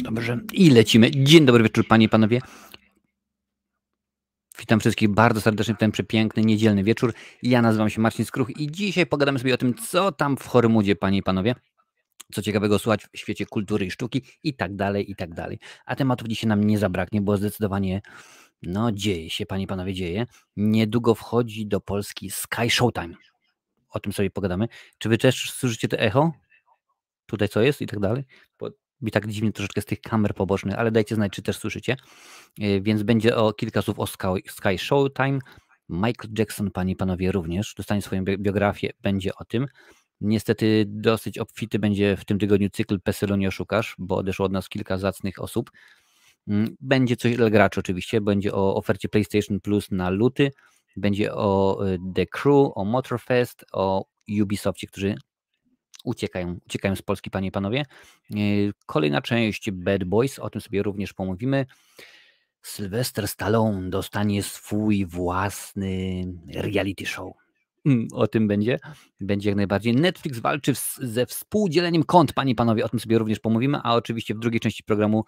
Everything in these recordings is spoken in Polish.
Dobrze, i lecimy. Dzień dobry wieczór, panie i panowie. Witam wszystkich bardzo serdecznie w ten przepiękny, niedzielny wieczór. Ja nazywam się Marcin Skruch i dzisiaj pogadamy sobie o tym, co tam w Horymudzie, panie i panowie. Co ciekawego słuchać w świecie kultury i sztuki i tak dalej, i tak dalej. A tematów dzisiaj nam nie zabraknie, bo zdecydowanie, no dzieje się, panie i panowie, dzieje. Niedługo wchodzi do Polski Sky Showtime. O tym sobie pogadamy. Czy wy też słyszycie te echo? Tutaj co jest i tak dalej? Bo mi tak dziwnie troszeczkę z tych kamer pobocznych, ale dajcie znać, czy też słyszycie. Więc będzie o kilka słów o Sky Showtime. Michael Jackson, panie i panowie, również dostanie swoją biografię, będzie o tym. Niestety dosyć obfity będzie w tym tygodniu cykl PESEL-u nie oszukasz, bo odeszło od nas kilka zacnych osób. Będzie coś dla graczy oczywiście, będzie o ofercie PlayStation Plus na luty, będzie o The Crew, o Motorfest, o Ubisoftie, którzy uciekają z Polski, panie i panowie. Kolejna część Bad Boys, o tym sobie również pomówimy. Sylvester Stallone dostanie swój własny reality show. O tym będzie. Będzie jak najbardziej. Netflix walczy ze współdzieleniem kont, panie i panowie. O tym sobie również pomówimy, a oczywiście w drugiej części programu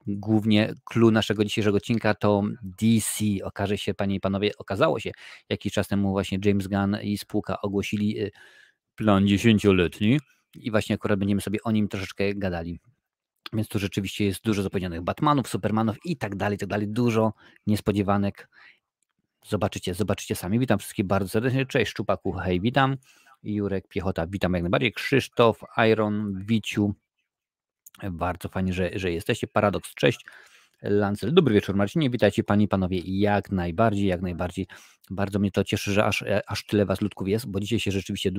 głównie clue naszego dzisiejszego odcinka to DC. Okaże się, panie i panowie, okazało się jakiś czas temu właśnie James Gunn i spółka ogłosili plan 10-letni i właśnie akurat będziemy sobie o nim troszeczkę gadali. Więc tu rzeczywiście jest dużo zapowiedzianych Batmanów, Supermanów i tak dalej, dużo niespodziewanek. Zobaczycie sami. Witam wszystkich bardzo serdecznie. Cześć Szczupaku, hej, witam. Jurek Piechota, witam jak najbardziej. Krzysztof, Iron, Wiciu. Bardzo fajnie, że jesteście. Paradoks, cześć. Lancel, dobry wieczór Marcinie, witajcie panie i panowie, jak najbardziej. Bardzo mnie to cieszy, że aż tyle was ludków jest, bo dzisiaj się rzeczywiście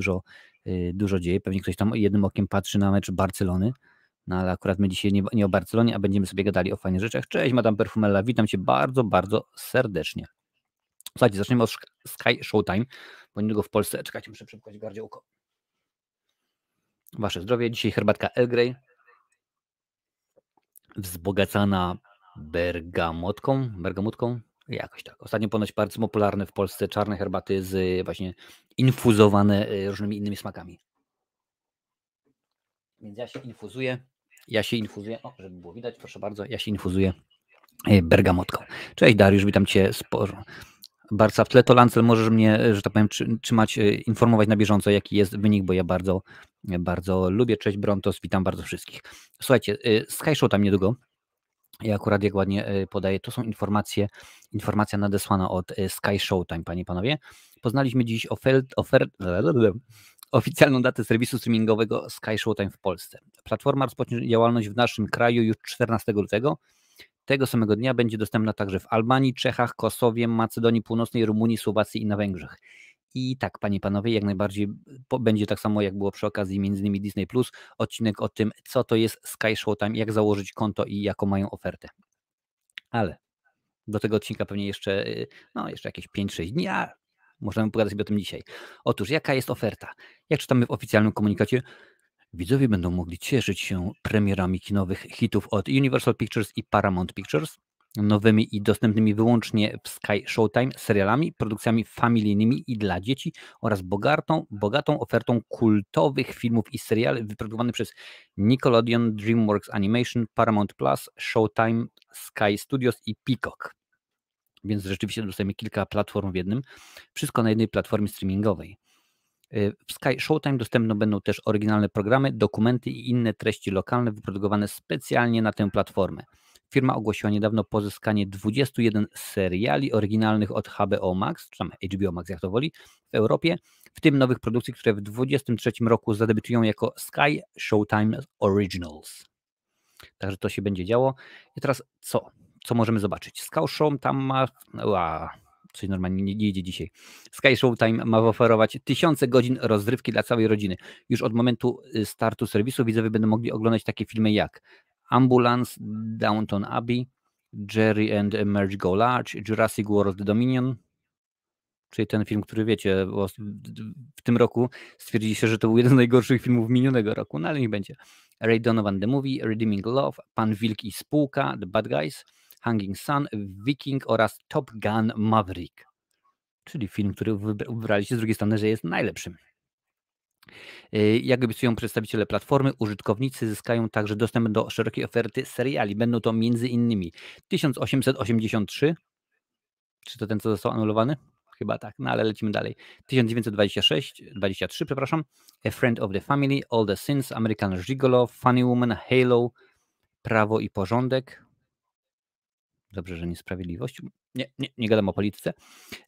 dużo dzieje. Pewnie ktoś tam jednym okiem patrzy na mecz Barcelony. No ale akurat my dzisiaj nie o Barcelonie, a będziemy sobie gadali o fajnych rzeczach. Cześć, Madame Perfumella, witam cię bardzo, bardzo serdecznie. Słuchajcie, zaczniemy od Sky Showtime, bo niedługo w Polsce, czekajcie, muszę przepukać gardziołko. Wasze zdrowie, dzisiaj herbatka Earl Grey, wzbogacana bergamotką, jakoś tak. Ostatnio ponoć bardzo popularne w Polsce czarne herbaty z właśnie infuzowane różnymi innymi smakami. Więc ja się infuzuję, o, żeby było widać, proszę bardzo, ja się infuzuję bergamotką. Cześć Dariusz, witam cię sporo. Barca w tle, to Lancel, możesz mnie, że tak powiem, informować na bieżąco, jaki jest wynik, bo ja bardzo, bardzo lubię. Cześć Brontos, witam bardzo wszystkich. Słuchajcie, Sky Show tam niedługo. Ja akurat jak ładnie podaję, to są informacja nadesłana od Sky Showtime, panie i panowie. Poznaliśmy dziś oficjalną datę serwisu streamingowego Sky Showtime w Polsce. Platforma rozpocznie działalność w naszym kraju już 14 lutego. Tego samego dnia będzie dostępna także w Albanii, Czechach, Kosowie, Macedonii Północnej, Rumunii, Słowacji i na Węgrzech. I tak, panie i panowie, jak najbardziej będzie tak samo, jak było przy okazji między innymi Disney+, odcinek o tym, co to jest Sky Showtime, jak założyć konto i jaką mają ofertę. Ale do tego odcinka pewnie jeszcze jakieś 5-6 dni, a możemy pogadać sobie o tym dzisiaj. Otóż, jaka jest oferta? Jak czytamy w oficjalnym komunikacie, widzowie będą mogli cieszyć się premierami kinowych hitów od Universal Pictures i Paramount Pictures, nowymi i dostępnymi wyłącznie w Sky Showtime serialami, produkcjami familijnymi i dla dzieci oraz bogatą ofertą kultowych filmów i seriali wyprodukowanych przez Nickelodeon, DreamWorks Animation, Paramount Plus, Showtime, Sky Studios i Peacock. Więc rzeczywiście dostajemy kilka platform w jednym. Wszystko na jednej platformie streamingowej. W Sky Showtime dostępne będą też oryginalne programy, dokumenty i inne treści lokalne wyprodukowane specjalnie na tę platformę. Firma ogłosiła niedawno pozyskanie 21 seriali oryginalnych od HBO Max, czy tam HBO Max jak to woli, w Europie, w tym nowych produkcji, które w 2023 roku zadebiutują jako Sky Showtime Originals. Także to się będzie działo. I teraz co? Co możemy zobaczyć? Sky Showtime ma... Coś normalnie nie idzie dzisiaj. Sky Showtime ma oferować tysiące godzin rozrywki dla całej rodziny. Już od momentu startu serwisu widzowie będą mogli oglądać takie filmy jak Ambulance, Downton Abbey, Jerry and Merge Go Large, Jurassic World Dominion, czyli ten film, który wiecie, w tym roku stwierdzili się, że to był jeden z najgorszych filmów minionego roku, no ale niech będzie. Ray Donovan The Movie, Redeeming Love, Pan Wilk i Spółka, The Bad Guys, Hanging Sun, Viking oraz Top Gun Maverick, czyli film, który wybraliście z drugiej strony, że jest najlepszym. Jak obiecują przedstawiciele platformy, użytkownicy zyskają także dostęp do szerokiej oferty seriali. Będą to m.in. 1883, czy to ten, co został anulowany? Chyba tak, no ale lecimy dalej. 1923, przepraszam. A Friend of the Family, All the Sins, American Gigolo, Funny Woman, Halo, Prawo i Porządek. Dobrze, że nie Sprawiedliwość. Nie gadam o polityce.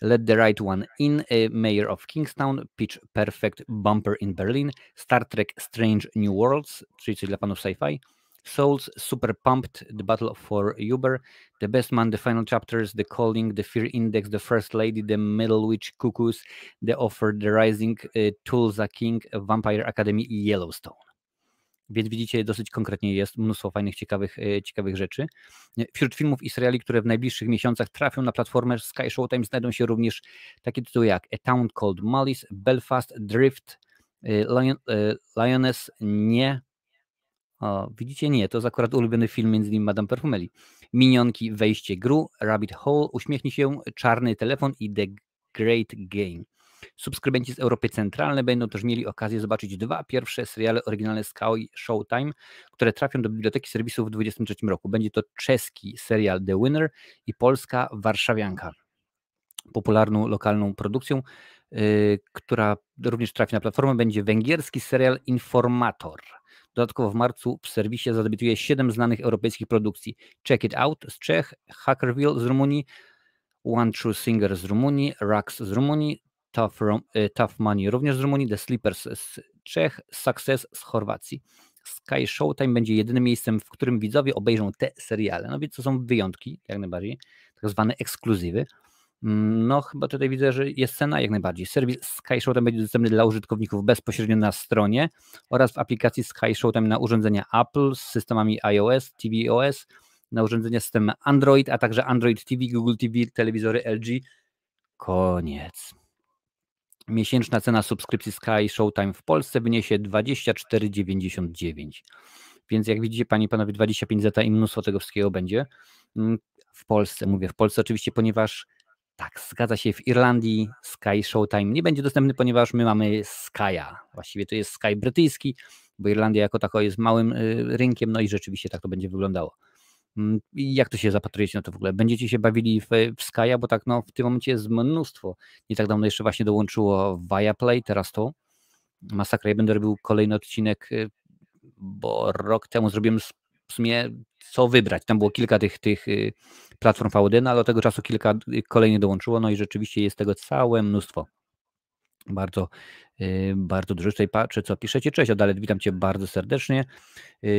Let the Right One In, Mayor of Kingstown, Pitch Perfect, Bumper in Berlin, Star Trek Strange New Worlds, czyli coś dla panów sci-fi, Souls, Super Pumped, The Battle for Uber, The Best Man, The Final Chapters, The Calling, The Fear Index, The First Lady, The Middle Witch Cuckoos, The Offer, The Rising, Tulsa King, Vampire Academy i Yellowstone. Więc widzicie, dosyć konkretnie jest mnóstwo fajnych, ciekawych rzeczy. Wśród filmów i seriali, które w najbliższych miesiącach trafią na platformę Sky Showtime, znajdą się również takie tytuły jak A Town Called Malice, Belfast, Drift, Lioness, Nie. O, widzicie, Nie, to jest akurat ulubiony film, między innymi Madame Perfumeli. Minionki, Wejście Gru, Rabbit Hole, Uśmiechnij się, Czarny Telefon i The Great Game. Subskrybenci z Europy Centralnej będą też mieli okazję zobaczyć 2 pierwsze seriale oryginalne Sky Showtime, które trafią do biblioteki serwisów w 2023 roku. Będzie to czeski serial The Winner i polska Warszawianka. Popularną lokalną produkcją, która również trafi na platformę, będzie węgierski serial Informator. Dodatkowo w marcu w serwisie zadebiutuje 7 znanych europejskich produkcji. Check It Out z Czech, Hackerville z Rumunii, One True Singer z Rumunii, Rax z Rumunii, Tough Money również z Rumunii, The Sleepers z Czech, Success z Chorwacji. Sky Showtime będzie jedynym miejscem, w którym widzowie obejrzą te seriale. No więc to są wyjątki, jak najbardziej, tak zwane ekskluzywy. No chyba tutaj widzę, że jest cena jak najbardziej. Serwis Sky Showtime będzie dostępny dla użytkowników bezpośrednio na stronie oraz w aplikacji Sky Showtime na urządzenia Apple z systemami iOS, tvOS, na urządzenia z systemem Android, a także Android TV, Google TV, telewizory LG. Koniec. Miesięczna cena subskrypcji Sky Showtime w Polsce wyniesie 24,99. Więc jak widzicie, panie i panowie, 25 zeta i mnóstwo tego wszystkiego będzie. W Polsce, mówię w Polsce oczywiście, ponieważ tak, zgadza się, w Irlandii Sky Showtime nie będzie dostępny, ponieważ my mamy Sky'a. Właściwie to jest Sky brytyjski, bo Irlandia jako tako jest małym rynkiem, no i rzeczywiście tak to będzie wyglądało. I jak to się zapatrujecie na to w ogóle? Będziecie się bawili w Sky'a, bo tak no w tym momencie jest mnóstwo. Nie tak dawno jeszcze właśnie dołączyło Viaplay, teraz to masakra. Ja będę robił kolejny odcinek, bo rok temu zrobiłem w sumie co wybrać. Tam było kilka tych platform VOD, no ale od tego czasu kilka kolejnych dołączyło, no i rzeczywiście jest tego całe mnóstwo. Bardzo, bardzo dużo. Tutaj patrzę, co piszecie. Cześć, Odalet, witam Cię bardzo serdecznie.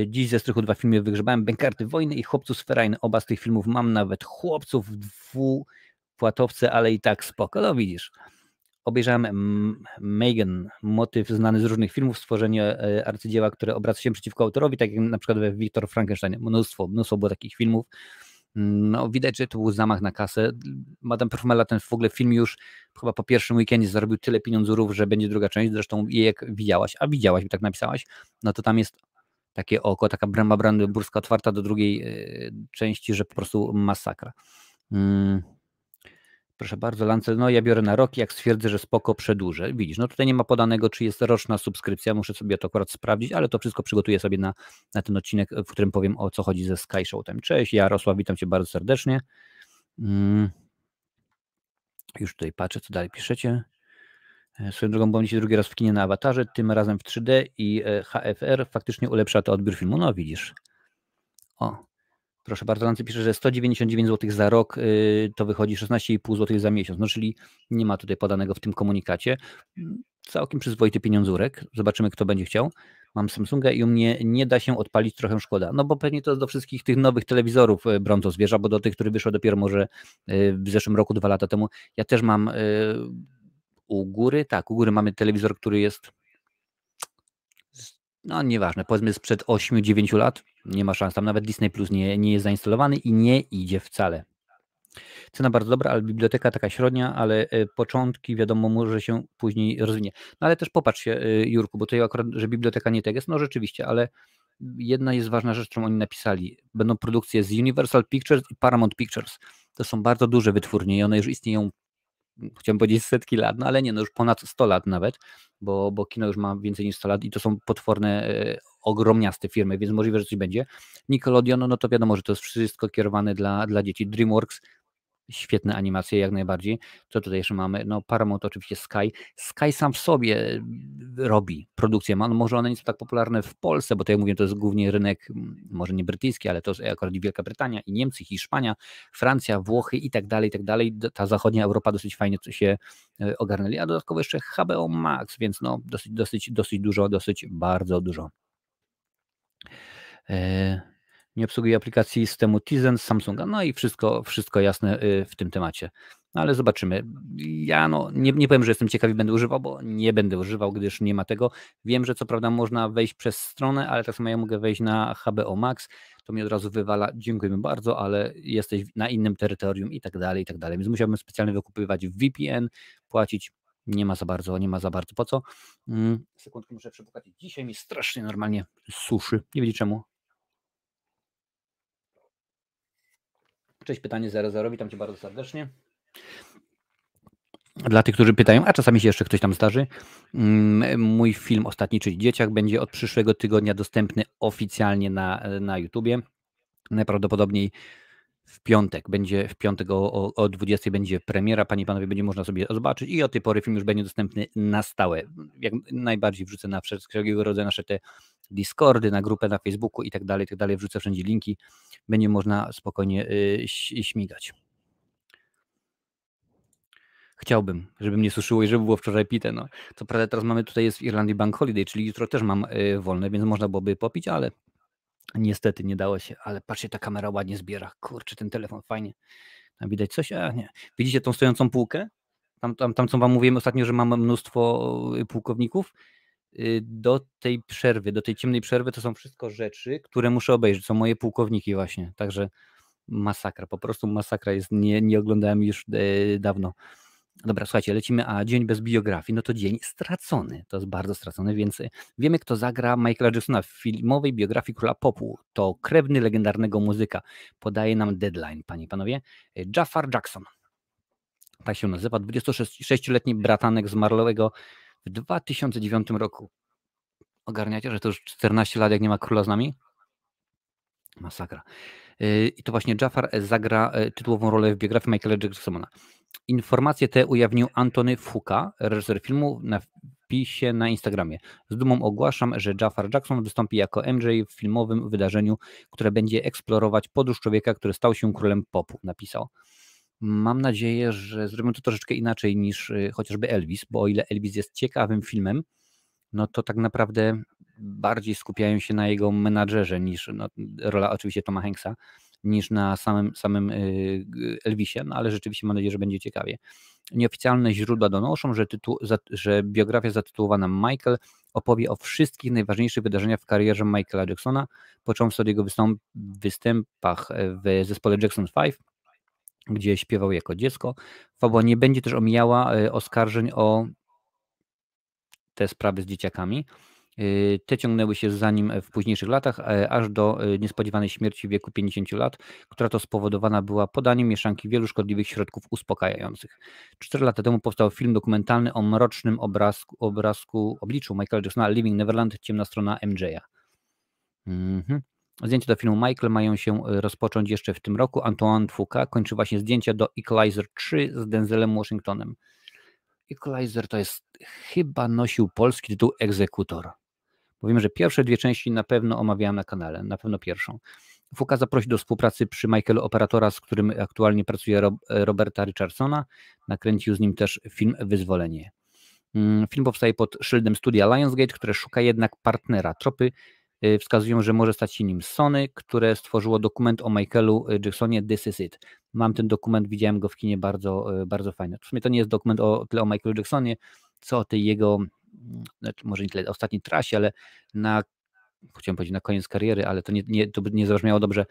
Dziś ze strychu 2 filmy wygrzebałem, Bękarty Wojny i Chłopców z Ferajny. Oba z tych filmów mam, nawet Chłopców w dwupłatowce, ale i tak spoko. No widzisz. Obejrzałem Megan, motyw znany z różnych filmów, stworzenie arcydzieła, które obraca się przeciwko autorowi, tak jak na przykład we Wiktor Frankenstein. Mnóstwo było takich filmów. No, widać, że to był zamach na kasę. Madame Perfumella, ten w ogóle film już chyba po pierwszym weekendzie zarobił tyle pieniądzurów, że będzie druga część. Zresztą jak widziałaś, bo tak napisałaś, no to tam jest takie oko, taka brama brandenburska otwarta do drugiej części, że po prostu masakra. Proszę bardzo, Lancel, no ja biorę na rok, jak stwierdzę, że spoko, przedłużę. Widzisz, no tutaj nie ma podanego, czy jest roczna subskrypcja, muszę sobie to akurat sprawdzić, ale to wszystko przygotuję sobie na ten odcinek, w którym powiem, o co chodzi ze Sky Showtime. Cześć, Jarosław, witam Cię bardzo serdecznie. Już tutaj patrzę, co dalej piszecie. Swoją drogą, bądź się drugi raz w kinie na awatarze, tym razem w 3D i HFR faktycznie ulepsza to odbiór filmu. No widzisz. O, proszę bardzo, Lancy pisze, że 199 zł za rok to wychodzi 16,5 zł za miesiąc. No czyli nie ma tutaj podanego w tym komunikacie. Całkiem przyzwoity pieniądzurek. Zobaczymy, kto będzie chciał. Mam Samsunga i u mnie nie da się odpalić, trochę szkoda. No bo pewnie to do wszystkich tych nowych telewizorów brązo zwierza, bo do tych, które wyszły dopiero może w zeszłym roku, 2 lata temu. Ja też mam u góry, tak, u góry mamy telewizor, który jest no nieważne, powiedzmy sprzed 8-9 lat, nie ma szans, tam nawet Disney Plus nie jest zainstalowany i nie idzie wcale. Cena bardzo dobra, ale biblioteka taka średnia, ale początki wiadomo, może się później rozwinie. No ale też popatrz się, Jurku, bo tutaj akurat, że biblioteka nie tak jest, no rzeczywiście, ale jedna jest ważna rzecz, którą oni napisali. Będą produkcje z Universal Pictures i Paramount Pictures. To są bardzo duże wytwórnie i one już istnieją chciałem powiedzieć setki lat, no ale nie, no już ponad 100 lat nawet, bo kino już ma więcej niż 100 lat i to są potworne, ogromniaste firmy, więc możliwe, że coś będzie. Nickelodeon, no to wiadomo, że to jest wszystko kierowane dla dzieci. DreamWorks, świetne animacje jak najbardziej. Co tutaj jeszcze mamy? No Paramount oczywiście Sky. Sky sam w sobie robi produkcje. No, może one nie są tak popularne w Polsce, bo tak jak mówię, to jest głównie rynek, może nie brytyjski, ale to jest akurat Wielka Brytania i Niemcy, Hiszpania, Francja, Włochy i tak dalej, i tak dalej. Ta zachodnia Europa dosyć fajnie się ogarnęli, a dodatkowo jeszcze HBO Max, więc no dosyć dużo, dosyć bardzo dużo. Nie obsługuje aplikacji systemu Tizen z Samsunga. No i wszystko jasne w tym temacie. No ale zobaczymy. Ja nie powiem, że jestem ciekaw i będę używał, bo nie będę używał, gdyż nie ma tego. Wiem, że co prawda można wejść przez stronę, ale tak samo ja mogę wejść na HBO Max, to mi od razu wywala, dziękujemy bardzo, ale jesteś na innym terytorium i tak dalej, i tak dalej. Więc musiałbym specjalnie wykupywać VPN, płacić. Nie ma za bardzo po co. Sekundkę, muszę przepukać. Dzisiaj mi strasznie normalnie suszy. Nie wiedzieć czemu. Cześć, pytanie 00, witam Cię bardzo serdecznie. Dla tych, którzy pytają, a czasami się jeszcze ktoś tam zdarzy, mój film ostatni, czyli Dzieciak, będzie od przyszłego tygodnia dostępny oficjalnie na YouTubie. Najprawdopodobniej w piątek o 20 będzie premiera, Panie i Panowie, będzie można sobie zobaczyć i od tej pory film już będzie dostępny na stałe. Jak najbardziej wrzucę na wszelkiego rodzaju nasze te Discordy, na grupę na Facebooku i tak dalej, wrzucę wszędzie linki, będzie można spokojnie śmigać. Chciałbym, żeby mnie suszyło i żeby było wczoraj pite. No. Co prawda teraz jest w Irlandii Bank Holiday, czyli jutro też mam wolne, więc można byłoby popić, ale niestety nie dało się. Ale patrzcie, ta kamera ładnie zbiera. Kurczę, ten telefon fajnie. Tam widać coś? A nie. Widzicie tą stojącą półkę? Tam co wam mówiłem ostatnio, że mam mnóstwo pułkowników. Do tej ciemnej przerwy to są wszystko rzeczy, które muszę obejrzeć. Są moje pułkowniki właśnie. Także masakra, po prostu masakra jest. Nie oglądałem już dawno. Dobra, słuchajcie, lecimy, a dzień bez biografii, no to dzień stracony, to jest bardzo stracony, więc wiemy, kto zagra Michaela Jacksona w filmowej biografii króla popu. To krewny legendarnego muzyka. Podaje nam deadline, panie i panowie. Jafar Jackson, tak się nazywa, 26-letni bratanek zmarłego w 2009 roku. Ogarniacie, że to już 14 lat, jak nie ma króla z nami? Masakra. I to właśnie Jafar zagra tytułową rolę w biografii Michaela Jacksona. Informacje te ujawnił Antony Fuqua, reżyser filmu, na wpisie na Instagramie. Z dumą ogłaszam, że Jafar Jackson wystąpi jako MJ w filmowym wydarzeniu, które będzie eksplorować podróż człowieka, który stał się królem popu, napisał. Mam nadzieję, że zrobią to troszeczkę inaczej niż chociażby Elvis, bo o ile Elvis jest ciekawym filmem, no to tak naprawdę bardziej skupiają się na jego menadżerze niż, rola oczywiście Toma Hanksa, niż na samym Elvisie, no ale rzeczywiście mam nadzieję, że będzie ciekawie. Nieoficjalne źródła donoszą, że biografia zatytułowana Michael opowie o wszystkich najważniejszych wydarzeniach w karierze Michaela Jacksona, począwszy od jego występach w zespole Jackson 5, gdzie śpiewał jako dziecko. Fabuła nie będzie też omijała oskarżeń o te sprawy z dzieciakami. Te ciągnęły się za nim w późniejszych latach, aż do niespodziewanej śmierci w wieku 50 lat, która to spowodowana była podaniem mieszanki wielu szkodliwych środków uspokajających. 4 lata temu powstał film dokumentalny o mrocznym obliczu Michaela Jacksona, Living Neverland, ciemna strona MJ'a. Zdjęcia do filmu Michael mają się rozpocząć jeszcze w tym roku. Antoine Fuqua kończy właśnie zdjęcia do Equalizer 3 z Denzelem Washingtonem. Equalizer to jest, chyba nosił polski tytuł Egzekutor. Powiem, że pierwsze 2 części na pewno omawiałem na kanale, na pewno pierwszą. Fuqua zaprosi do współpracy przy Michaelu operatora, z którym aktualnie pracuje Roberta Richardsona. Nakręcił z nim też film Wyzwolenie. Film powstaje pod szyldem studia Lionsgate, które szuka jednak partnera. Tropy wskazują, że może stać się nim Sony, które stworzyło dokument o Michaelu Jacksonie This Is It. Mam ten dokument, widziałem go w kinie, bardzo, bardzo fajny. W sumie to nie jest dokument tyle o Michaelu Jacksonie, co o tej jego, może nie tyle ostatniej trasie, ale chciałem powiedzieć na koniec kariery, ale to nie zabrzmiało dobrze.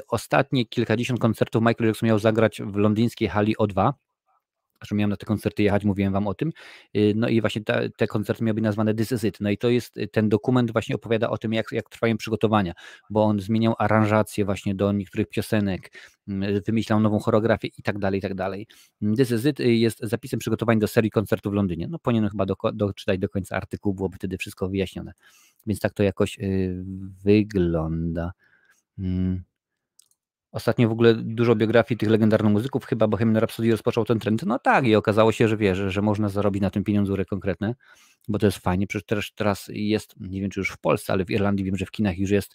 Ostatnie kilkadziesiąt koncertów Michael Jackson miał zagrać w londyńskiej hali O2 że miałem na te koncerty jechać, mówiłem wam o tym. No i właśnie te koncerty miały być nazwane This Is It. No i to jest, ten dokument właśnie opowiada o tym, jak trwają przygotowania, bo on zmieniał aranżację właśnie do niektórych piosenek, wymyślał nową choreografię i tak dalej, i tak dalej. This Is It jest zapisem przygotowań do serii koncertów w Londynie. No powinienem chyba doczytać do końca artykułu, byłoby wtedy wszystko wyjaśnione. Więc tak to jakoś wygląda. Ostatnio w ogóle dużo biografii tych legendarnych muzyków, chyba Bohemian Rhapsody rozpoczął ten trend. No tak, i okazało się, że wiesz, że można zarobić na tym pieniądze konkretne, bo to jest fajnie. Przecież teraz jest, nie wiem czy już w Polsce, ale w Irlandii wiem, że w kinach już jest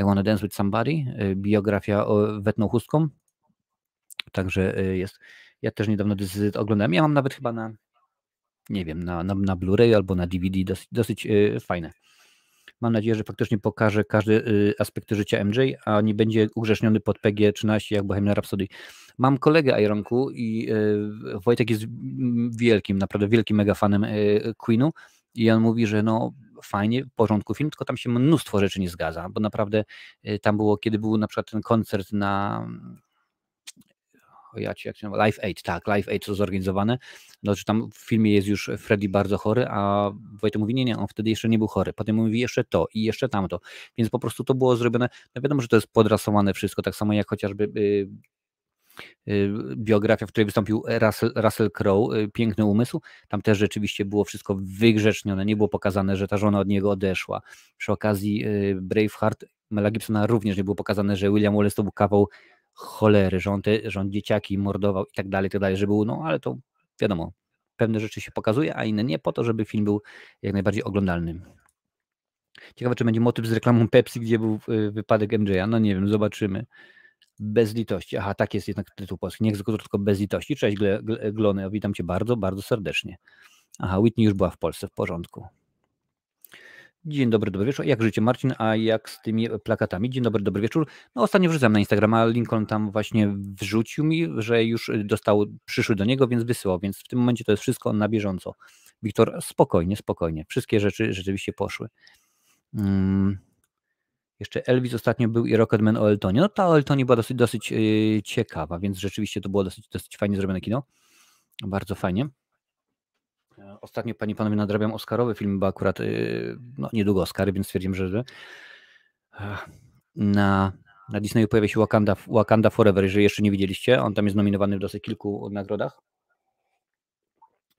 I Wanna Dance With Somebody, biografia Wetną Chustką. Także jest. Ja też niedawno oglądałem. Ja mam nawet chyba na, nie wiem, na Blu-ray albo na DVD, dosyć fajne. Mam nadzieję, że faktycznie pokaże każdy aspekt życia MJ, a nie będzie ugrzeczniony pod PG-13 jak Bohemian Rhapsody. Mam kolegę Ironku i Wojtek jest wielkim, naprawdę wielkim mega fanem Queenu i on mówi, że no fajnie, w porządku film, tylko tam się mnóstwo rzeczy nie zgadza, bo naprawdę tam było, kiedy był na przykład ten koncert na jak się nazywa? Live Aid, tak, Live Aid to zorganizowane. No, że tam w filmie jest już Freddy bardzo chory, a Wojtek mówi, nie, on wtedy jeszcze nie był chory. Potem mówi jeszcze to i jeszcze tamto. Więc po prostu to było zrobione, no wiadomo, że to jest podrasowane wszystko, tak samo jak chociażby biografia, w której wystąpił Russell Crowe, Piękny umysł. Tam też rzeczywiście było wszystko wygrzecznione, nie było pokazane, że ta żona od niego odeszła. Przy okazji Braveheart Mela Gibsona również nie było pokazane, że William Wallace to był kawał cholery, że on dzieciaki mordował i tak dalej, że był, no ale to wiadomo, pewne rzeczy się pokazuje, a inne nie, po to, żeby film był jak najbardziej oglądalny. Ciekawe, czy będzie motyw z reklamą Pepsi, gdzie był wypadek MJ-a, no nie wiem, zobaczymy. Bez litości, aha, tak jest jednak tytuł polski, nie tylko bez litości. Cześć Glony, witam Cię bardzo, bardzo serdecznie. Aha, Whitney już była w Polsce, w porządku. Dzień dobry wieczór. Jak życie, Marcin? A jak z tymi plakatami? Dzień dobry wieczór. No ostatnio wrzucam na Instagrama, Lincoln tam właśnie wrzucił mi, że już przyszły do niego, więc wysyłał, więc w tym momencie to jest wszystko na bieżąco. Wiktor, spokojnie. Wszystkie rzeczy rzeczywiście poszły. Jeszcze Elvis ostatnio był i Rocketman o Eltonie. No ta o Eltonie była dosyć ciekawa, więc rzeczywiście to było dosyć fajnie zrobione kino. Bardzo fajnie. Ostatnio, panie i panowie, nadrabiam Oscarowy film, bo akurat no, niedługo Oscary, więc stwierdziłem, że na Disneyu pojawia się Wakanda Forever, jeżeli jeszcze nie widzieliście. On tam jest nominowany w dosyć kilku nagrodach.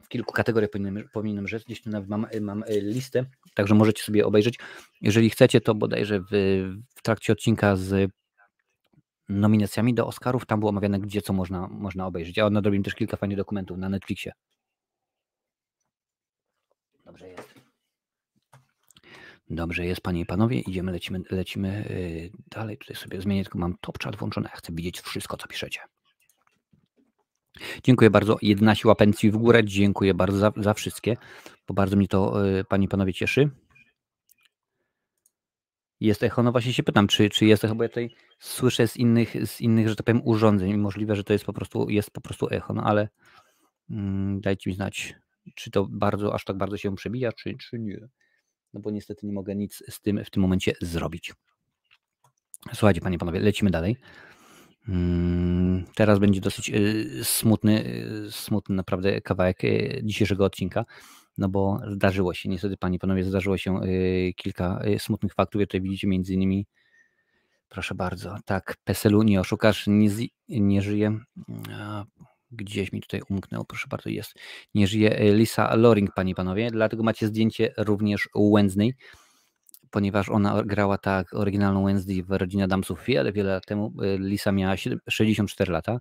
W kilku kategoriach powinienem rzec. Gdzieś tu mam listę, także możecie sobie obejrzeć. Jeżeli chcecie, to bodajże w trakcie odcinka z nominacjami do Oscarów, tam było omawiane, gdzie co można obejrzeć. Ja nadrobiłem też kilka fajnych dokumentów na Netflixie. Dobrze jest, panie i panowie, idziemy, lecimy dalej. Tutaj sobie zmienię, tylko mam top chat włączony, ja chcę widzieć wszystko, co piszecie. Dziękuję bardzo. 11 łapencji w górę. Dziękuję bardzo za wszystkie, bo bardzo mnie to, panie i panowie, cieszy. Jest echo? No właśnie się pytam, czy jest echo, bo ja tutaj słyszę z innych, że tak powiem, urządzeń. Możliwe, że to jest po prostu echo, no ale dajcie mi znać, czy to aż tak bardzo się przebija, czy nie. No bo niestety nie mogę nic z tym w tym momencie zrobić. Słuchajcie, panie i panowie, lecimy dalej. Teraz będzie dosyć smutny naprawdę kawałek dzisiejszego odcinka, no bo zdarzyło się, niestety, panie i panowie, zdarzyło się kilka smutnych faktów. Ja tutaj widzicie między innymi, proszę bardzo, tak, PESEL-u nie oszukasz, nie żyje, gdzieś mi tutaj umknęło, proszę bardzo, jest, nie żyje Lisa Loring, panie i panowie, dlatego macie zdjęcie również Wednesday, ponieważ ona grała tak oryginalną Wednesday w Rodzinie Addamsów wiele lat temu. Lisa miała 64 lata.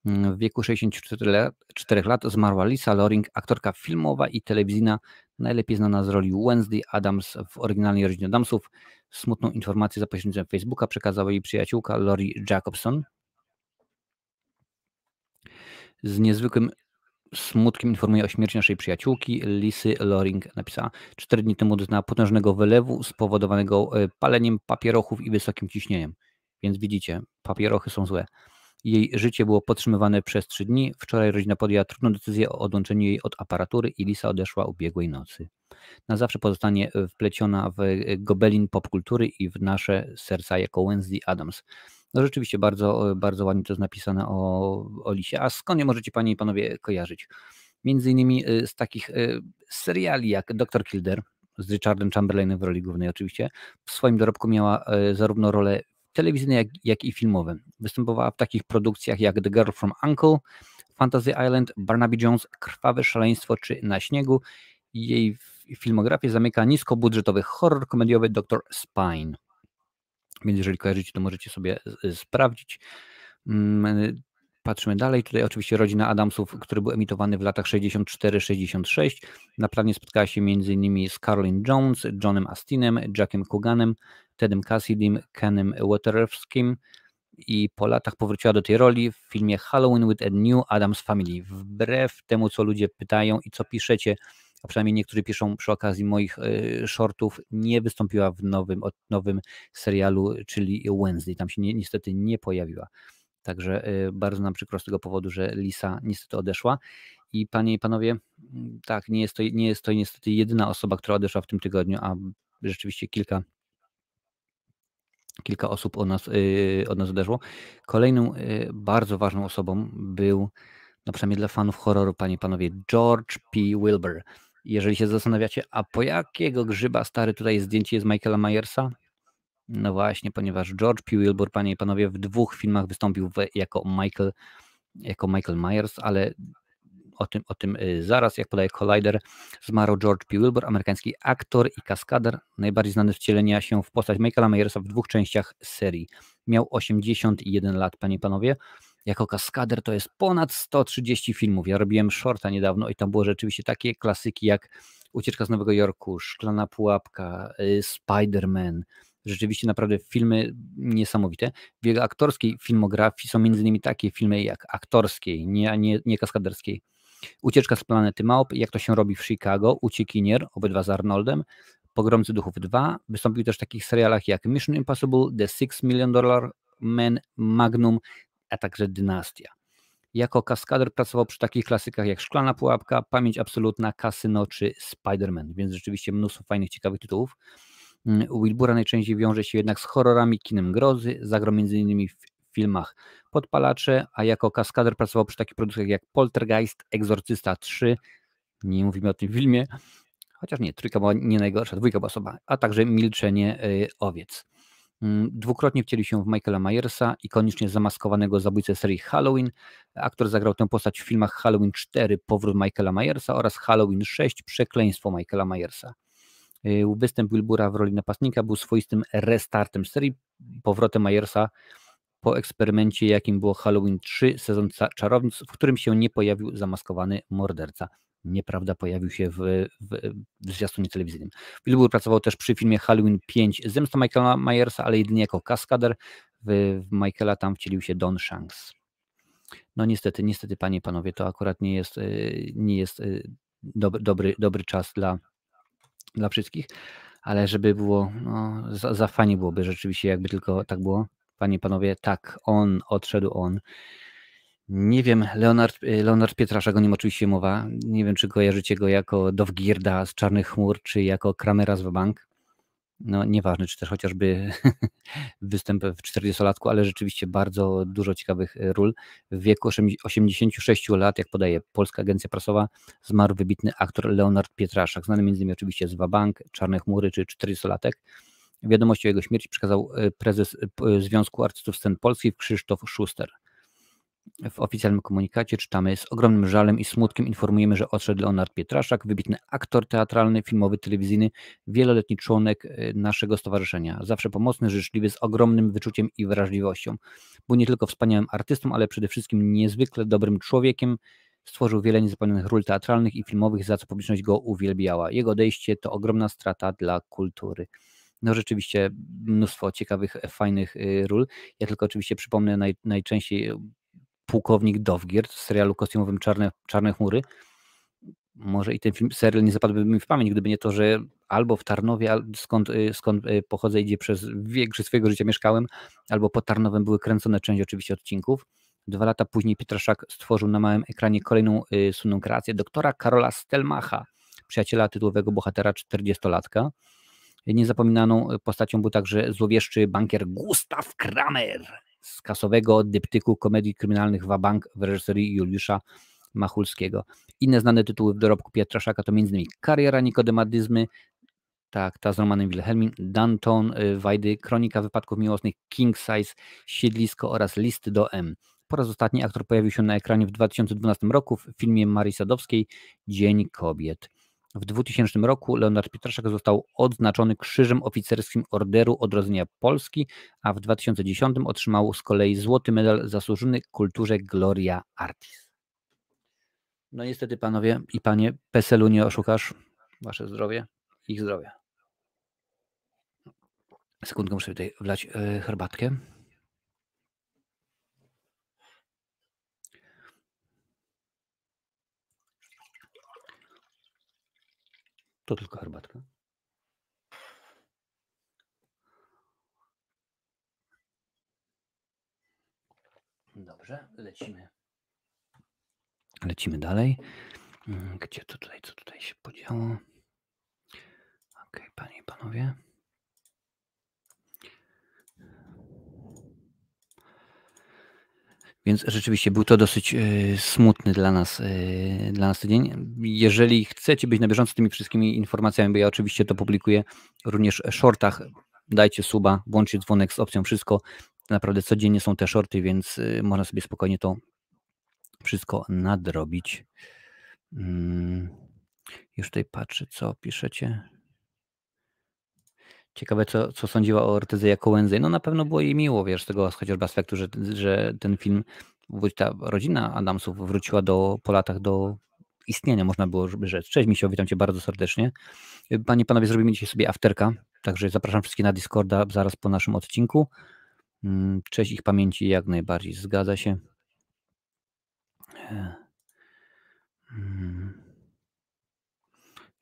W wieku 64 lat zmarła Lisa Loring, aktorka filmowa i telewizyjna, najlepiej znana z roli Wednesday Addams w oryginalnej Rodzinie Addamsów. Smutną informację za pośrednictwem Facebooka przekazała jej przyjaciółka Lori Jacobson. Z niezwykłym smutkiem informuje o śmierci naszej przyjaciółki. Lisy Loring napisała: 4 dni temu doznała potężnego wylewu spowodowanego paleniem papierochów i wysokim ciśnieniem. Więc widzicie, papierochy są złe. Jej życie było podtrzymywane przez 3 dni. Wczoraj rodzina podjęła trudną decyzję o odłączeniu jej od aparatury i Lisa odeszła ubiegłej nocy. Na zawsze pozostanie wpleciona w gobelin popkultury i w nasze serca jako Wednesday Addams. No rzeczywiście bardzo ładnie to jest napisane o Lisie. A skąd je możecie panie i panowie kojarzyć? Między innymi z takich seriali jak Doktor Kildare z Richardem Chamberlainem w roli głównej oczywiście. W swoim dorobku miała zarówno role telewizyjne, jak i filmowe. Występowała w takich produkcjach jak The Girl from U.N.C.L.E., Fantasy Island, Barnaby Jones, Krwawe szaleństwo czy Na śniegu. Jej filmografię zamyka niskobudżetowy horror komediowy Dr. Spine. Więc jeżeli kojarzycie, to możecie sobie sprawdzić. Patrzmy dalej. Tutaj oczywiście Rodzina Adamsów, który był emitowany w latach 64-66. Na planie spotkała się m.in. z Carolyn Jones, Johnem Astinem, Jackiem Cooganem, Tedem Cassidym, Kenem Waterowskim i po latach powróciła do tej roli w filmie Halloween with a New Addams Family. Wbrew temu, co ludzie pytają i co piszecie, a przynajmniej niektórzy piszą przy okazji moich shortów, nie wystąpiła w nowym serialu, czyli Wednesday. Tam się niestety nie pojawiła. Także bardzo nam przykro z tego powodu, że Lisa niestety odeszła. I panie i panowie, tak, nie jest to niestety jedyna osoba, która odeszła w tym tygodniu, a rzeczywiście kilka osób od nas odeszło. Kolejną bardzo ważną osobą był, no przynajmniej dla fanów horroru, panie i panowie, George P. Wilbur. Jeżeli się zastanawiacie, a po jakiego grzyba stary tutaj zdjęcie jest Michaela Myersa? No właśnie, ponieważ George P. Wilbur, panie i panowie, w 2 filmach wystąpił jako Michael Myers, ale o tym zaraz, jak podaje Collider, zmarł George P. Wilbur, amerykański aktor i kaskader, najbardziej znany z wcielenia się w postać Michaela Myersa w 2 częściach serii. Miał 81 lat, panie i panowie. Jako kaskader to jest ponad 130 filmów. Ja robiłem shorta niedawno i tam było rzeczywiście takie klasyki jak Ucieczka z Nowego Jorku, Szklana Pułapka, Spider-Man. Rzeczywiście naprawdę filmy niesamowite. W jego aktorskiej filmografii są m.in. takie filmy jak aktorskiej, nie kaskaderskiej. Ucieczka z planety Małp, Jak to się robi w Chicago, Uciekinier, obydwa z Arnoldem, Pogromcy Duchów 2. Wystąpił też w takich serialach jak Mission Impossible, The $6 Million Man, Magnum, a także Dynastia. Jako kaskader pracował przy takich klasykach jak Szklana Pułapka, Pamięć Absolutna, Kasyno czy Spider-Man, więc rzeczywiście mnóstwo fajnych, ciekawych tytułów. Wilbura najczęściej wiąże się jednak z horrorami, kinem grozy, zagrał m.in. w filmach Podpalacze, a jako kaskader pracował przy takich produkcjach jak Poltergeist, Egzorcysta 3, nie mówimy o tym filmie, chociaż nie, 3 była nie najgorsza, 2 była słaba, a także Milczenie owiec. 2-krotnie wcielił się w Michaela Myersa, ikonicznie zamaskowanego zabójcę serii Halloween. Aktor zagrał tę postać w filmach Halloween 4, Powrót Michaela Myersa oraz Halloween 6, Przekleństwo Michaela Myersa. Występ Wilbura w roli napastnika był swoistym restartem serii, powrotem Myersa po eksperymencie, jakim było Halloween 3, sezon czarownic, w którym się nie pojawił zamaskowany morderca. Nieprawda, pojawił się w zwiastunie telewizyjnym. Wilbur pracował też przy filmie Halloween 5, Zemsta Michaela Myersa, ale jedynie jako kaskader. W Michaela tam wcielił się Don Shanks. No niestety, panie i panowie, to akurat nie jest dobry czas dla wszystkich, ale żeby było, no, za fajnie byłoby rzeczywiście, jakby tylko tak było. Panie i panowie, tak, odszedł. Nie wiem, Leonard Pietraszak, o nim oczywiście mowa. Nie wiem, czy kojarzycie go jako Dowgirda z Czarnych Chmur, czy jako Kramera z Wabank. No nieważne, czy też chociażby występ w 40-latku, ale rzeczywiście bardzo dużo ciekawych ról. W wieku 86 lat, jak podaje Polska Agencja Prasowa, zmarł wybitny aktor Leonard Pietraszak, znany m.in. oczywiście z Wabank, Czarne Chmury czy 40-latek. Wiadomość o jego śmierci przekazał prezes Związku Artystów Scen Polskich Krzysztof Szuster. W oficjalnym komunikacie czytamy: z ogromnym żalem i smutkiem informujemy, że odszedł Leonard Pietraszak, wybitny aktor teatralny, filmowy, telewizyjny, wieloletni członek naszego stowarzyszenia. Zawsze pomocny, życzliwy, z ogromnym wyczuciem i wrażliwością. Był nie tylko wspaniałym artystą, ale przede wszystkim niezwykle dobrym człowiekiem. Stworzył wiele niezapomnianych ról teatralnych i filmowych, za co publiczność go uwielbiała. Jego odejście to ogromna strata dla kultury. No rzeczywiście mnóstwo ciekawych, fajnych ról. Ja tylko oczywiście przypomnę najczęściej pułkownik Dowgierd w serialu kostiumowym Czarne Chmury. Może i ten serial nie zapadłby mi w pamięć, gdyby nie to, że albo w Tarnowie, skąd pochodzę, gdzie przez większość swojego życia mieszkałem, albo pod Tarnowem były kręcone część oczywiście odcinków. 2 lata później Pietraszak stworzył na małym ekranie kolejną słynną kreację doktora Karola Stelmacha, przyjaciela tytułowego bohatera 40-latka. Niezapominaną postacią był także złowieszczy bankier Gustav Kramer. z kasowego dyptyku komedii kryminalnych Wabank w reżyserii Juliusza Machulskiego. Inne znane tytuły w dorobku Pietraszaka to m.in. Kariera Nikodemadyzmy, tak, ta z Romanem Wilhelmim, Danton, Wajdy, Kronika wypadków miłosnych, King Size, Siedlisko oraz Listy do M. Po raz ostatni aktor pojawił się na ekranie w 2012 roku w filmie Marii Sadowskiej Dzień Kobiet. W 2000 roku Leonard Pietraszak został odznaczony Krzyżem Oficerskim Orderu Odrodzenia Polski, a w 2010 otrzymał z kolei złoty medal zasłużony kulturze Gloria Artis. No niestety panowie i panie, PESEL-u nie oszukasz. Wasze zdrowie, ich zdrowie. Sekundkę, muszę tutaj wlać herbatkę. To tylko herbatka. Dobrze, lecimy. Lecimy dalej. Gdzie to tutaj, co tutaj się podziało? Okej, panie i panowie. Więc rzeczywiście był to dosyć smutny dla nas tydzień. Jeżeli chcecie być na bieżąco z tymi wszystkimi informacjami, bo ja oczywiście to publikuję również w shortach, dajcie suba, włączcie dzwonek z opcją wszystko. Naprawdę codziennie są te shorty, więc można sobie spokojnie to wszystko nadrobić. Już tutaj patrzę, co piszecie. Ciekawe, co sądziła o Ortezie jako Wednesday. No na pewno było jej miło, wiesz, z tego chociażby aspektu, że ten film, ta rodzina Adamsów wróciła po latach do istnienia, można było rzec. Cześć Misio, witam Cię bardzo serdecznie. Panie i panowie, zrobimy dzisiaj sobie afterka, także zapraszam wszystkich na Discorda zaraz po naszym odcinku. Cześć ich pamięci, jak najbardziej, zgadza się.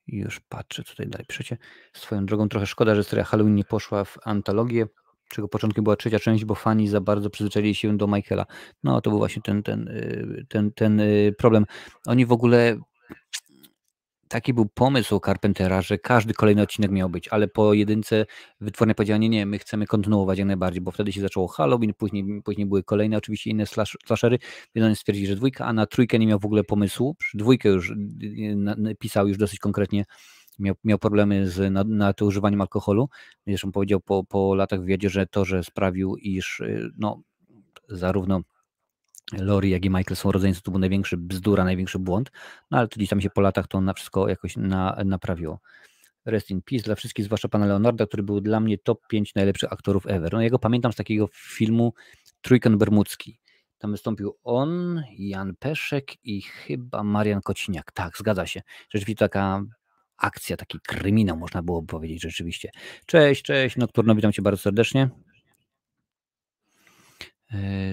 Już patrzę tutaj dalej. Piszecie, swoją drogą trochę szkoda, że seria Halloween nie poszła w antologię, czego początkiem była trzecia część, bo fani za bardzo przyzwyczaili się do Michaela. No to był właśnie ten problem. Oni w ogóle, taki był pomysł Carpentera, że każdy kolejny odcinek miał być, ale po jedynce wytwórnia powiedziała, nie, my chcemy kontynuować jak najbardziej, bo wtedy się zaczęło Halloween, później były kolejne oczywiście inne slashery, więc oni stwierdzili, że dwójka, a na trójkę nie miał w ogóle pomysłu. Przy dwójkę już pisał już dosyć konkretnie, miał problemy z nadużywaniem alkoholu. Zresztą powiedział po latach w wywiadzie, że to, że sprawił, iż zarówno Laurie, jak i Michael są rodzeństwem, to był największy bzdura, największy błąd, no ale to gdzieś tam się po latach to na wszystko jakoś naprawiło. Rest in peace dla wszystkich, zwłaszcza pana Leonarda, który był dla mnie top 5 najlepszych aktorów ever. No ja go pamiętam z takiego filmu Trójkąt Bermudzki. Tam wystąpił on, Jan Peszek i chyba Marian Kociniak. Tak, zgadza się. Rzeczywiście taka akcja, taki kryminał, można było powiedzieć rzeczywiście. Cześć, Nocturno, witam Cię bardzo serdecznie.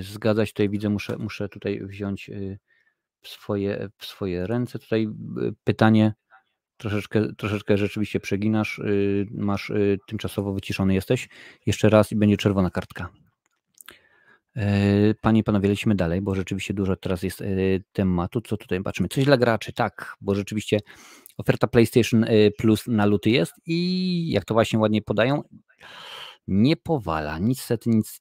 Zgadza się, tutaj widzę, muszę tutaj wziąć w swoje ręce. Tutaj pytanie, troszeczkę rzeczywiście przeginasz, masz tymczasowo wyciszony jesteś. Jeszcze raz i będzie czerwona kartka. Panie i panowie, lecimy dalej, bo rzeczywiście dużo teraz jest tematu. Co tutaj patrzymy? Coś dla graczy, tak, bo rzeczywiście oferta PlayStation Plus na luty jest i jak to właśnie ładnie podają, nie powala, nic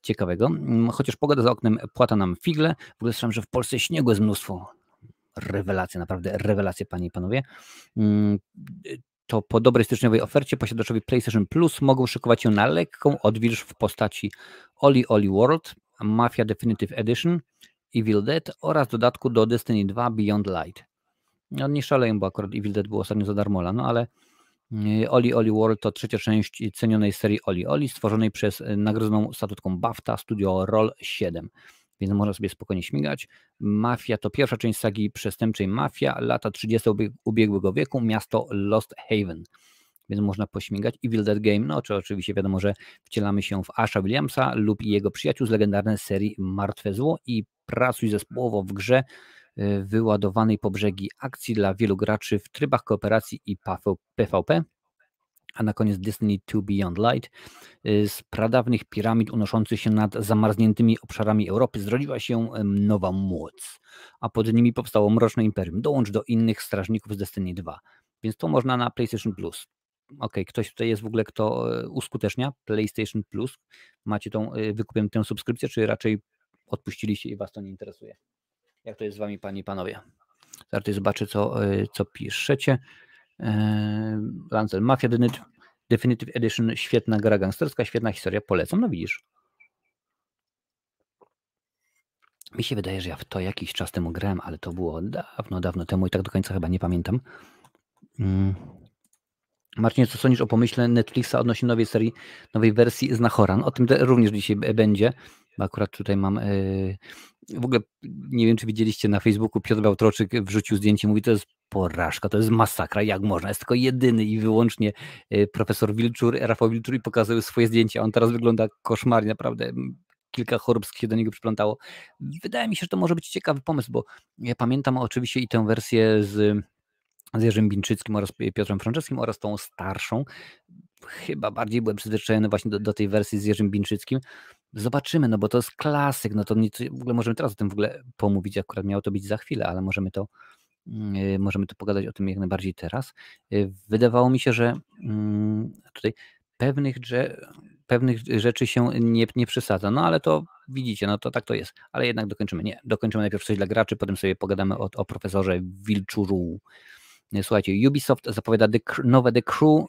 ciekawego, chociaż pogoda za oknem płata nam figle. W ogóle słyszałem, że w Polsce śniegu jest mnóstwo. Rewelacje, naprawdę rewelacje, panie i panowie. To po dobrej styczniowej ofercie posiadaczowie PlayStation Plus mogą szykować się na lekką odwilż w postaci Oli World, Mafia Definitive Edition, Evil Dead oraz dodatku do Destiny 2 Beyond Light. No nie szaleję, bo akurat Evil Dead było ostatnio za darmola, no ale Oli World to trzecia część cenionej serii Oli, stworzonej przez nagrodzoną statuetką BAFTA studio Roll 7. Więc można sobie spokojnie śmigać. Mafia to pierwsza część sagi przestępczej Mafia, lata 30. ubiegłego wieku, miasto Lost Haven. Więc można pośmigać. Evil Dead Game, no czy oczywiście wiadomo, że wcielamy się w Asha Williamsa lub jego przyjaciół z legendarnej serii Martwe Zło i pracuj zespołowo w grze wyładowanej po brzegi akcji dla wielu graczy w trybach kooperacji i PvP. A na koniec Destiny 2 Beyond Light. Z pradawnych piramid unoszących się nad zamarzniętymi obszarami Europy zrodziła się nowa moc, a pod nimi powstało mroczne imperium. Dołącz do innych strażników z Destiny 2. Więc to można na PlayStation Plus. okej, ktoś tutaj jest w ogóle, kto uskutecznia PlayStation Plus? Macie wykupioną tę subskrypcję, czy raczej odpuściliście i was to nie interesuje? Jak to jest z wami, panie i panowie? Zaraz tutaj zobaczę, co piszecie. Lancel Mafia Definitive Edition, świetna gra gangsterska, świetna historia, polecam, no widzisz. Mi się wydaje, że ja w to jakiś czas temu grałem, ale to było dawno temu i tak do końca chyba nie pamiętam. Marcinie, co sądzisz o pomyśle Netflixa odnośnie nowej wersji Znachoran? O tym również dzisiaj będzie, bo akurat tutaj mam... W ogóle nie wiem, czy widzieliście na Facebooku, Piotr Bałtroczyk wrzucił zdjęcie, mówi, to jest porażka, to jest masakra, jak można, jest tylko jedyny i wyłącznie profesor Wilczur, Rafał Wilczur i pokazał swoje zdjęcia, on teraz wygląda koszmarnie, naprawdę kilka chorób się do niego przyplątało. Wydaje mi się, że to może być ciekawy pomysł, bo ja pamiętam oczywiście i tę wersję z Jerzym Binczyckim oraz Piotrem Franczewskim oraz tą starszą. Chyba bardziej byłem przyzwyczajony właśnie do tej wersji z Jerzym Binczyckim. Zobaczymy, no bo to jest klasyk, no to w ogóle możemy teraz o tym w ogóle pomówić, akurat miało to być za chwilę, ale możemy to pogadać o tym jak najbardziej teraz. Wydawało mi się, że tutaj pewnych rzeczy się nie przesadza, no ale to widzicie, no to tak to jest, ale jednak dokończymy. Nie, dokończymy najpierw coś dla graczy, potem sobie pogadamy o profesorze Wilczuru. Słuchajcie, Ubisoft zapowiada nowe The Crew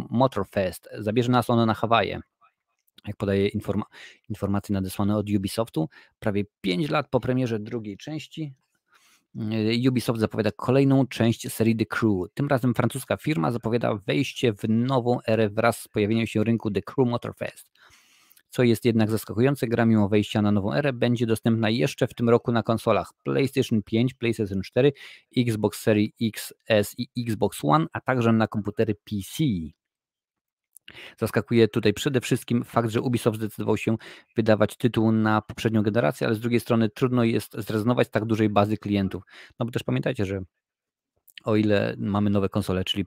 Motorfest. Zabierze nas ono na Hawaje. Jak podaje informacje nadesłane od Ubisoftu, prawie 5 lat po premierze drugiej części Ubisoft zapowiada kolejną część serii The Crew. Tym razem francuska firma zapowiada wejście w nową erę wraz z pojawieniem się rynku The Crew Motorfest. Co jest jednak zaskakujące, gra mimo wejścia na nową erę będzie dostępna jeszcze w tym roku na konsolach PlayStation 5, PlayStation 4, Xbox Series XS i Xbox One, a także na komputery PC. Zaskakuje tutaj przede wszystkim fakt, że Ubisoft zdecydował się wydawać tytuł na poprzednią generację, ale z drugiej strony trudno jest zrezygnować z tak dużej bazy klientów. No bo też pamiętajcie, że o ile mamy nowe konsole, czyli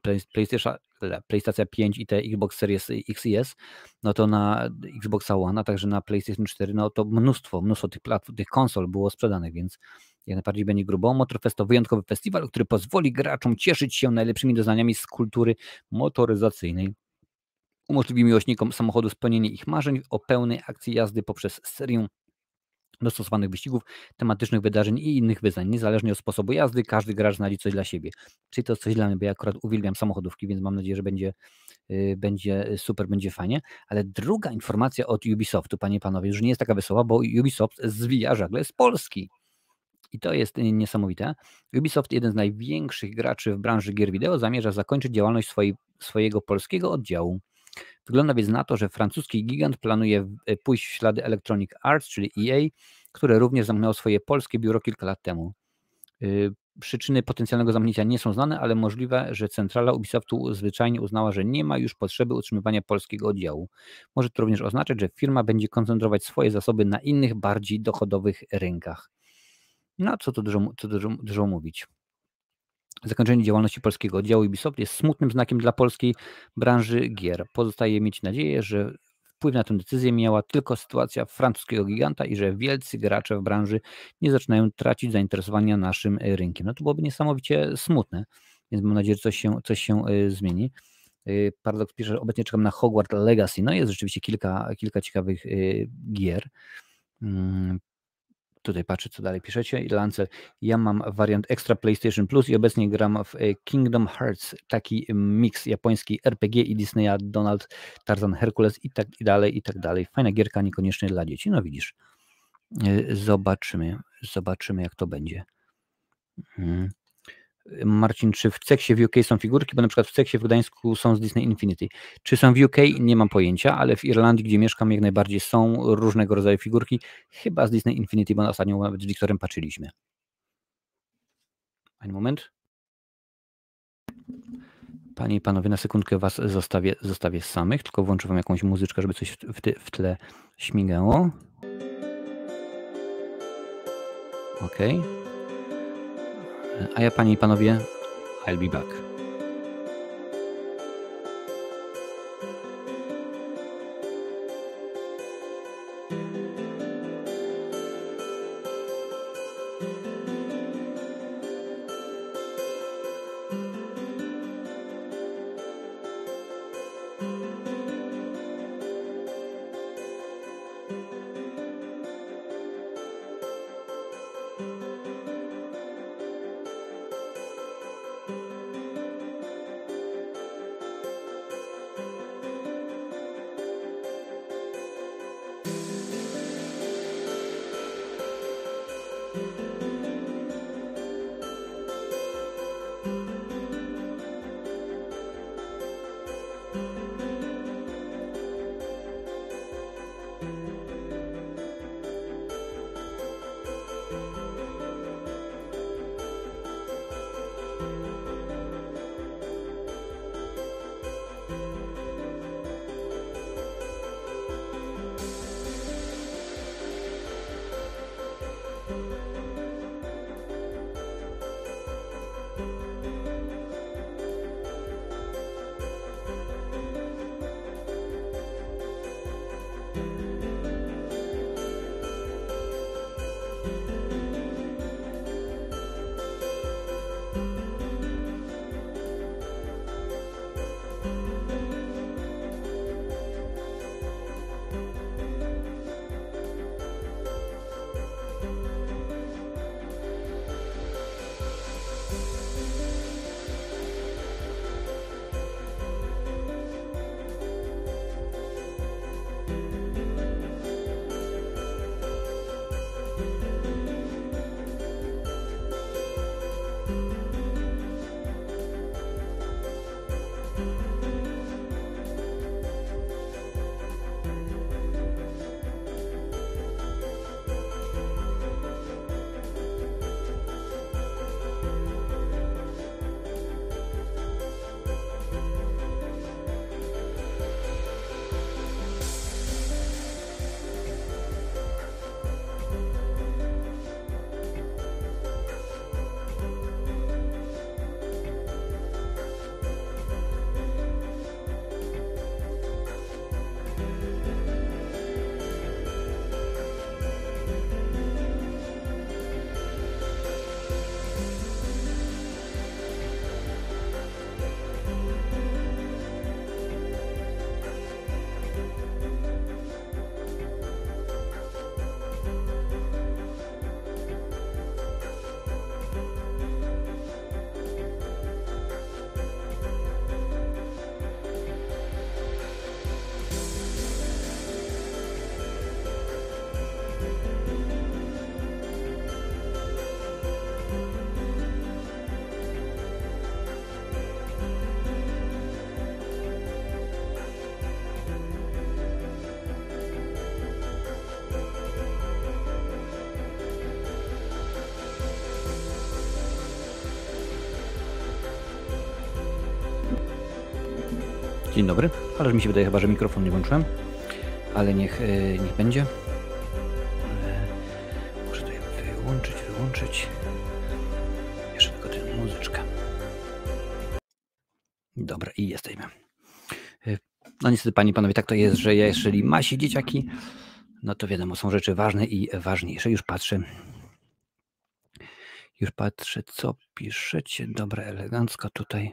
PlayStation 5 i te Xbox Series X i S, no to na Xbox One, a także na PlayStation 4, no to mnóstwo tych konsol było sprzedanych, więc jak najbardziej będzie grubo. Motorfest to wyjątkowy festiwal, który pozwoli graczom cieszyć się najlepszymi doznaniami z kultury motoryzacyjnej. Umożliwi miłośnikom samochodu spełnienie ich marzeń o pełnej akcji jazdy poprzez serię dostosowanych wyścigów, tematycznych wydarzeń i innych wyzwań. Niezależnie od sposobu jazdy, każdy gracz znajdzie coś dla siebie. Czyli to coś dla mnie, bo ja akurat uwielbiam samochodówki, więc mam nadzieję, że będzie super, będzie fajnie. Ale druga informacja od Ubisoftu, panie i panowie, już nie jest taka wesoła, bo Ubisoft zwija żagle z Polski. I to jest niesamowite. Ubisoft, jeden z największych graczy w branży gier wideo, zamierza zakończyć działalność swojego polskiego oddziału. Wygląda więc na to, że francuski gigant planuje pójść w ślady Electronic Arts, czyli EA, które również zamknęło swoje polskie biuro kilka lat temu. Przyczyny potencjalnego zamknięcia nie są znane, ale możliwe, że centrala Ubisoftu zwyczajnie uznała, że nie ma już potrzeby utrzymywania polskiego oddziału. Może to również oznaczać, że firma będzie koncentrować swoje zasoby na innych, bardziej dochodowych rynkach. No, co tu dużo mówić. Zakończenie działalności polskiego oddziału Ubisoft jest smutnym znakiem dla polskiej branży gier. Pozostaje mieć nadzieję, że wpływ na tę decyzję miała tylko sytuacja francuskiego giganta i że wielcy gracze w branży nie zaczynają tracić zainteresowania naszym rynkiem. No to byłoby niesamowicie smutne, więc mam nadzieję, że coś się zmieni. Paradox pisze, że obecnie czekam na Hogwarts Legacy. No jest rzeczywiście kilka ciekawych gier. Tutaj patrzę, co dalej piszecie. I Lancel, ja mam wariant Extra PlayStation Plus i obecnie gram w Kingdom Hearts, taki miks japoński RPG i Disneya, Donald, Tarzan, Herkules i tak dalej, i tak dalej. Fajna gierka, niekoniecznie dla dzieci. No widzisz. Zobaczymy jak to będzie. Marcin, czy w Ceksie w UK są figurki? Bo na przykład w Ceksie w Gdańsku są z Disney Infinity. Czy są w UK? Nie mam pojęcia, ale w Irlandii, gdzie mieszkam, jak najbardziej są różnego rodzaju figurki. Chyba z Disney Infinity, bo ostatnio nawet z Wiktorem patrzyliśmy. Pani moment. Panie i panowie, na sekundkę was zostawię samych, tylko włączę wam jakąś muzyczkę, żeby coś w tle śmigało. Ok. A ja, panie i panowie, I'll be back. Dzień dobry, ale mi się wydaje chyba, że mikrofon nie włączyłem, ale niech będzie. Muszę tutaj wyłączyć. Jeszcze tylko tę muzyczkę. Dobra, i jesteśmy. No niestety, panie i panowie, tak to jest, że jeżeli ma się dzieciaki, no to wiadomo, są rzeczy ważne i ważniejsze. Już patrzę, co piszecie. Dobra, elegancko tutaj.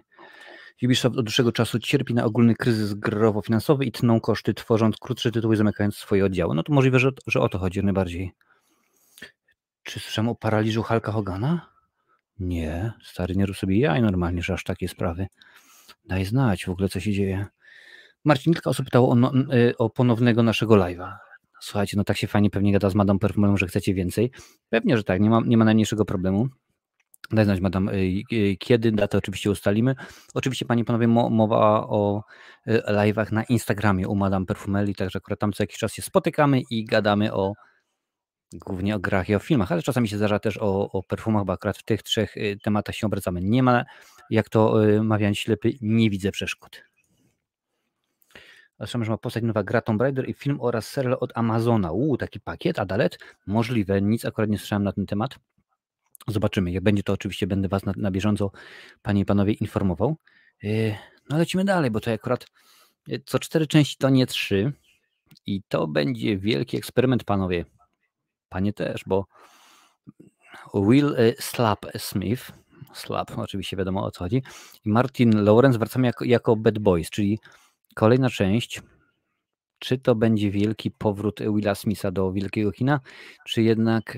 Ubisoft od dłuższego czasu cierpi na ogólny kryzys growo-finansowy i tną koszty, tworząc krótsze tytuły, zamykając swoje oddziały. No to możliwe, że o to chodzi najbardziej. Czy słyszałem o paraliżu Hulka Hogana? Nie, stary, nie rób sobie jaj normalnie, że aż takie sprawy. Daj znać w ogóle, co się dzieje. Marcin, kilka osób pytało o ponownego naszego live'a. Słuchajcie, no tak się fajnie pewnie gada z Madame Perfumem, że chcecie więcej. Pewnie, że tak, nie ma najmniejszego problemu. Daj znać, madam, kiedy, datę oczywiście ustalimy. Oczywiście, panie i panowie, mowa o live'ach na Instagramie u Madame Perfumeli, także akurat tam co jakiś czas się spotykamy i gadamy głównie o grach i o filmach, ale czasami się zdarza też o perfumach, bo akurat w tych trzech tematach się obracamy. Nie ma, jak to mawia ślepy, nie widzę przeszkód. Zresztą, że ma powstać nowa gra Tomb Raider i film oraz serial od Amazona. Taki pakiet, Adalet? Możliwe, nic akurat nie słyszałem na ten temat. Zobaczymy. Jak będzie, to oczywiście będę was na bieżąco, panie i panowie, informował. No lecimy dalej, bo to akurat co 4 części to nie 3 i to będzie wielki eksperyment, panowie. Panie też, bo Will Smith, oczywiście wiadomo o co chodzi, i Martin Lawrence wracamy jako Bad Boys, czyli kolejna część, Czy to będzie wielki powrót Willa Smitha do wielkiego kina, czy jednak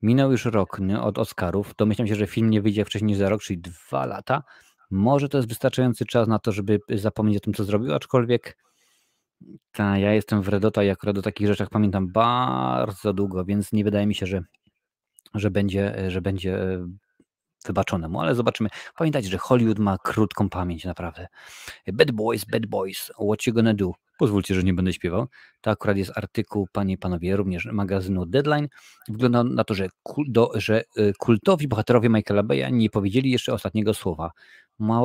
minął już rok, nie, od Oscarów. Domyślam się, że film nie wyjdzie wcześniej niż za rok, czyli 2 lata. Może to jest wystarczający czas na to, żeby zapomnieć o tym, co zrobił, aczkolwiek ja jestem w Redota i akurat o takich rzeczach pamiętam bardzo długo, więc nie wydaje mi się, że będzie wybaczone mu, ale zobaczymy. Pamiętajcie, że Hollywood ma krótką pamięć, naprawdę. Bad Boys, what you gonna do? Pozwólcie, że nie będę śpiewał. To akurat jest artykuł, panie i panowie, również magazynu Deadline. Wygląda na to, że kultowi bohaterowie Michaela Bay'a nie powiedzieli jeszcze ostatniego słowa.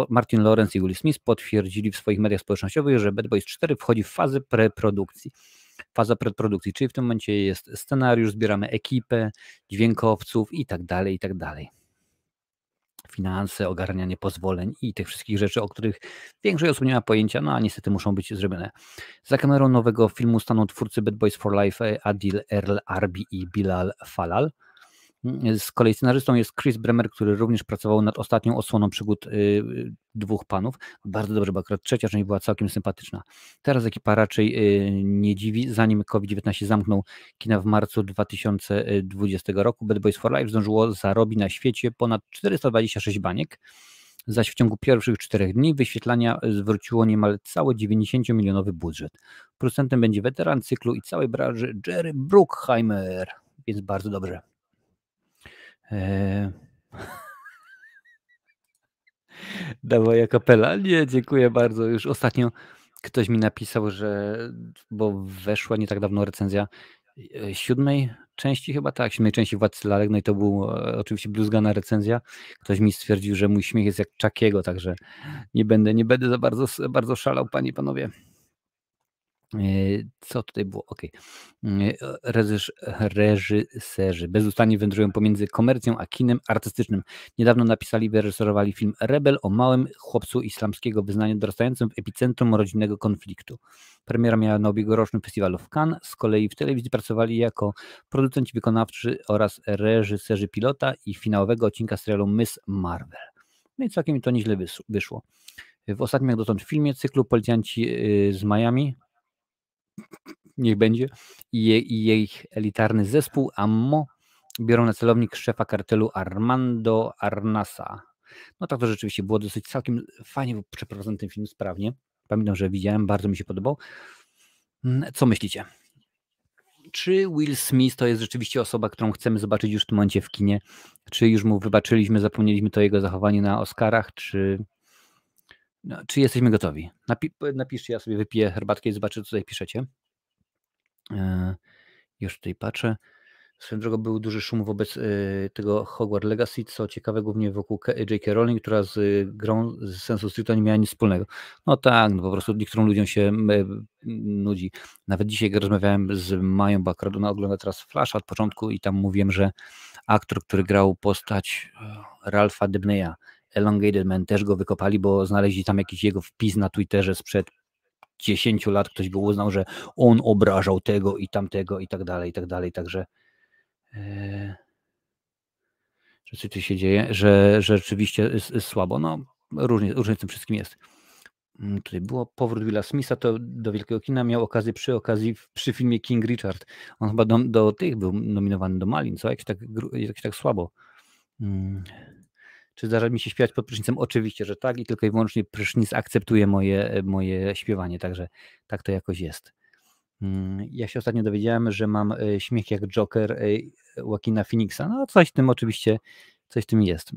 Martin Lawrence i Will Smith potwierdzili w swoich mediach społecznościowych, że Bad Boys 4 wchodzi w fazę preprodukcji. Faza predprodukcji, czyli w tym momencie jest scenariusz, zbieramy ekipę, dźwiękowców i tak dalej, i tak dalej. Finanse, ogarnianie pozwoleń i tych wszystkich rzeczy, o których większość osób nie ma pojęcia, no a niestety muszą być zrobione. Za kamerą nowego filmu staną twórcy Bad Boys for Life Adil Earl Arbi i Bilal Falal. Z kolei scenarzystą jest Chris Bremer, który również pracował nad ostatnią odsłoną przygód dwóch panów. Bardzo dobrze, bo akurat trzecia część była całkiem sympatyczna. Teraz ekipa raczej nie dziwi. Zanim COVID-19 zamknął kina w marcu 2020 roku, Bad Boys for Life zdążyło zarobić na świecie ponad 426 baniek. Zaś w ciągu pierwszych 4 dni wyświetlania zwróciło niemal cały 90-milionowy budżet. Producentem będzie weteran cyklu i całej branży Jerry Bruckheimer, więc bardzo dobrze. Dawaj kapela. Nie, dziękuję bardzo. Już ostatnio ktoś mi napisał, że bo weszła nie tak dawno recenzja 7 części chyba, tak, 7 części Władcy Lalek, no i to był oczywiście bluzgana recenzja. Ktoś mi stwierdził, że mój śmiech jest jak Chuckiego, także nie będę za bardzo szalał, panie i panowie. Co tutaj było? Okej. Reżyserzy bezustannie wędrują pomiędzy komercją a kinem artystycznym. Niedawno napisali i wyreżyserowali film Rebel o małym chłopcu islamskiego wyznania dorastającym w epicentrum rodzinnego konfliktu. Premiera miała na ubiegłorocznym festiwalu w Cannes. Z kolei w telewizji pracowali jako producenci wykonawczy oraz reżyserzy pilota i finałowego odcinka serialu Miss Marvel. No i całkiem mi to nieźle wyszło. W ostatnim jak dotąd filmie cyklu Policjanci z Miami, niech będzie, i jej elitarny zespół Ammo biorą na celownik szefa kartelu Armando Arnasa. No tak to rzeczywiście było dosyć całkiem fajnie przeprowadzony ten film, sprawnie. Pamiętam, że widziałem, bardzo mi się podobał. Co myślicie? Czy Will Smith to jest rzeczywiście osoba, którą chcemy zobaczyć już w tym momencie w kinie? Czy już mu wybaczyliśmy, zapomnieliśmy to jego zachowanie na Oscarach, czy jesteśmy gotowi? Napiszcie, ja sobie wypiję herbatkę i zobaczę, co tutaj piszecie. Już tutaj patrzę. Swoją drogą był duży szum wobec tego Hogwarts Legacy, co ciekawe głównie wokół J.K. Rowling, która z grą z sensu stricto nie miała nic wspólnego. No tak, no po prostu niektórym ludziom się nudzi. Nawet dzisiaj rozmawiałem z Mają, bo akurat ona ogląda teraz Flasha od początku i tam mówiłem, że aktor, który grał postać Ralpha Dibneya, Elongated Man, też go wykopali, bo znaleźli tam jakiś jego wpis na Twitterze sprzed 10 lat, ktoś go uznał, że on obrażał tego i tamtego i tak dalej, także co tu się dzieje, że rzeczywiście jest słabo. No, różnie z tym wszystkim jest. Tutaj było powrót Willa Smitha do wielkiego kina. Miał okazję przy filmie King Richard. On chyba do tych był nominowany do Malin, co? Jakoś tak słabo. Czy zdarza mi się śpiewać pod prysznicem? Oczywiście, że tak i tylko i wyłącznie prysznic akceptuje moje śpiewanie, także tak to jakoś jest. Ja się ostatnio dowiedziałem, że mam śmiech jak Joker Joaquina Phoenixa. No coś w tym oczywiście, coś w tym jest.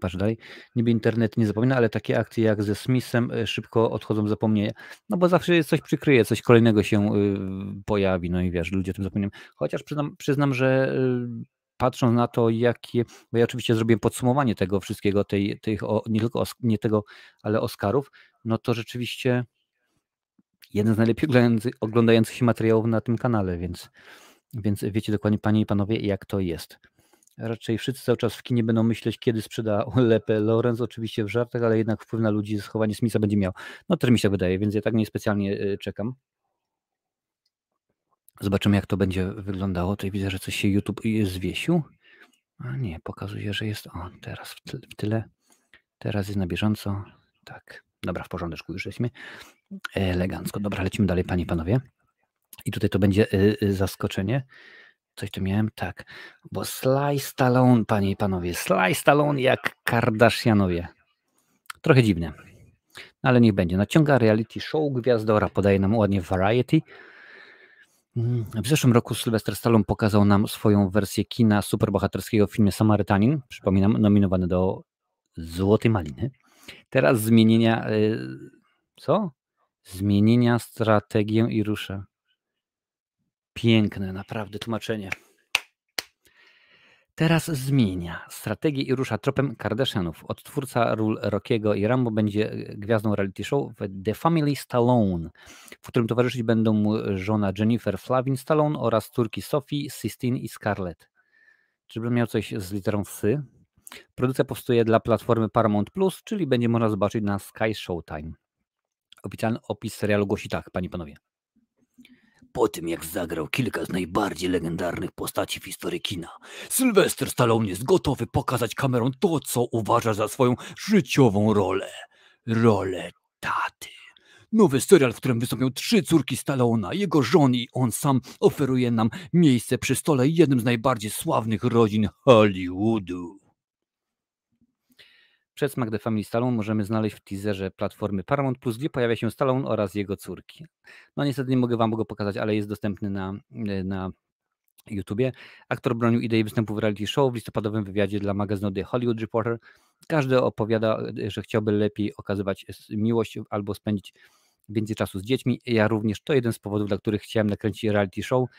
Patrz dalej. Niby internet nie zapomina, ale takie akcje jak ze Smithem szybko odchodzą w zapomnienie. No bo zawsze coś przykryje, coś kolejnego się pojawi, no i wiesz, ludzie o tym zapominają. Chociaż przyznam, że patrząc na to, bo ja oczywiście zrobiłem podsumowanie tego wszystkiego, nie tylko nie tego, ale Oscarów, no to rzeczywiście jeden z najlepiej oglądających się materiałów na tym kanale, więc wiecie dokładnie, panie i panowie, jak to jest. Raczej wszyscy cały czas w kinie będą myśleć, kiedy sprzeda lepę Lawrence, oczywiście w żartach, ale jednak wpływ na ludzi zachowanie Smitha będzie miał. No też mi się wydaje, więc ja tak niespecjalnie czekam. Zobaczymy, jak to będzie wyglądało. Tutaj widzę, że coś się YouTube zwiesił. A nie, pokazuje, że jest teraz w tyle. Teraz jest na bieżąco. Tak, dobra, w porządeczku już jesteśmy. Elegancko. Dobra, lecimy dalej, panie i panowie. I tutaj to będzie zaskoczenie. Coś tu miałem? Tak. Bo Sly Stallone, panie i panowie, Sly Stallone jak Kardashianowie. Trochę dziwne, ale niech będzie. Naciąga reality show gwiazdora, podaje nam ładnie Variety. W zeszłym roku Sylwester Stallone pokazał nam swoją wersję kina superbohaterskiego w filmie Samarytanin. Przypominam, nominowany do Złotej Maliny. Teraz zmienienia strategię i rusza. Piękne, naprawdę tłumaczenie. Teraz zmienia strategię i rusza tropem Kardashianów. Odtwórca ról Rockiego i Rambo będzie gwiazdą reality show w The Family Stallone, w którym towarzyszyć będą mu żona Jennifer Flavin Stallone oraz córki Sophie, Sistine i Scarlett. Czyżbym miał coś z literą psy? Produkcja powstuje dla platformy Paramount+, czyli będzie można zobaczyć na Sky Showtime. Oficjalny opis serialu głosi tak, panie i panowie. Po tym, jak zagrał kilka z najbardziej legendarnych postaci w historii kina, Sylwester Stallone jest gotowy pokazać kamerom to, co uważa za swoją życiową rolę. Rolę taty. Nowy serial, w którym wystąpią 3 córki Stallona, jego żon i on sam oferuje nam miejsce przy stole jednym z najbardziej sławnych rodzin Hollywoodu. Przedsmak The Family Stallone możemy znaleźć w teaserze platformy Paramount+, gdzie pojawia się Stallone oraz jego córki. No niestety nie mogę wam go pokazać, ale jest dostępny na YouTubie. Aktor bronił idei występu w reality show w listopadowym wywiadzie dla magazynu The Hollywood Reporter. Każdy opowiada, że chciałby lepiej okazywać miłość albo spędzić więcej czasu z dziećmi. Ja również, to jeden z powodów, dla których chciałem nakręcić reality show,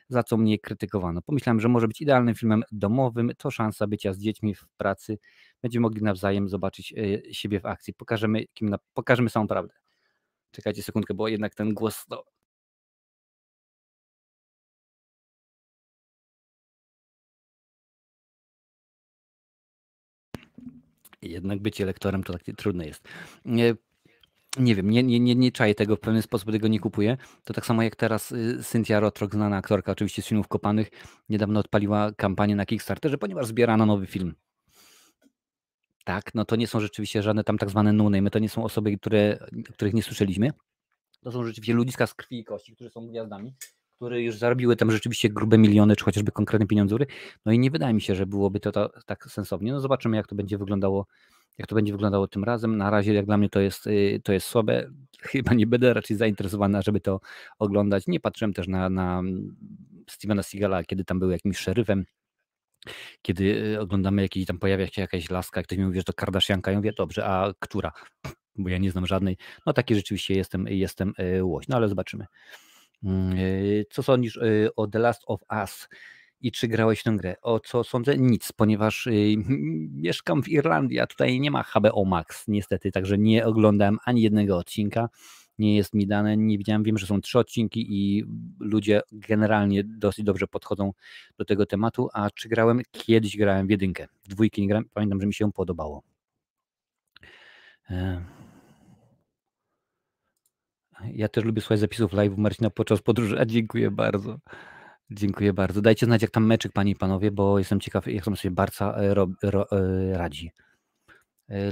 za co mnie krytykowano. Pomyślałem, że może być idealnym filmem domowym, to szansa bycia z dziećmi w pracy. Będziemy mogli nawzajem zobaczyć siebie w akcji. Pokażemy samą prawdę. Czekajcie sekundkę, bo jednak ten głos... Jednak bycie lektorem to takie trudne jest. Nie wiem, nie czaję tego, w pewien sposób tego nie kupuję. To tak samo jak teraz Cynthia Rothrock, znana aktorka oczywiście z filmów kopanych, niedawno odpaliła kampanię na Kickstarterze, ponieważ zbierano nowy film. Tak, no to nie są rzeczywiście żadne tam tak zwane no-name, to nie są osoby, których nie słyszeliśmy. To są rzeczywiście ludziska z krwi i kości, którzy są gwiazdami, które już zarobiły tam rzeczywiście grube miliony, czy chociażby konkretne pieniądzury. No i nie wydaje mi się, że byłoby to tak sensownie. No zobaczymy, jak to będzie wyglądało tym razem. Na razie, jak dla mnie, to jest słabe. Chyba nie będę raczej zainteresowany, żeby to oglądać. Nie patrzyłem też na Stevena Seagala, kiedy tam był jakimś szeryfem. Kiedy oglądamy, jakiś tam pojawia się jakaś laska, ktoś mi mówi, że to Kardashianka, ja mówię, dobrze, a która? Bo ja nie znam żadnej. No taki rzeczywiście jestem łoś, no ale zobaczymy. Co sądzisz o The Last of Us i czy grałeś w tę grę? O co sądzę? Nic, ponieważ mieszkam w Irlandii, a tutaj nie ma HBO Max niestety, także nie oglądałem ani jednego odcinka. Nie jest mi dane, nie widziałem, wiem, że są 3 odcinki i ludzie generalnie dosyć dobrze podchodzą do tego tematu, a czy grałem? Kiedyś grałem w 1, w 2 nie grałem, pamiętam, że mi się podobało. Ja też lubię słuchać zapisów live'u Marcina podczas podróży, a dziękuję bardzo. Dziękuję bardzo. Dajcie znać, jak tam meczyk, panie i panowie, bo jestem ciekaw, jak tam sobie Barca radzi.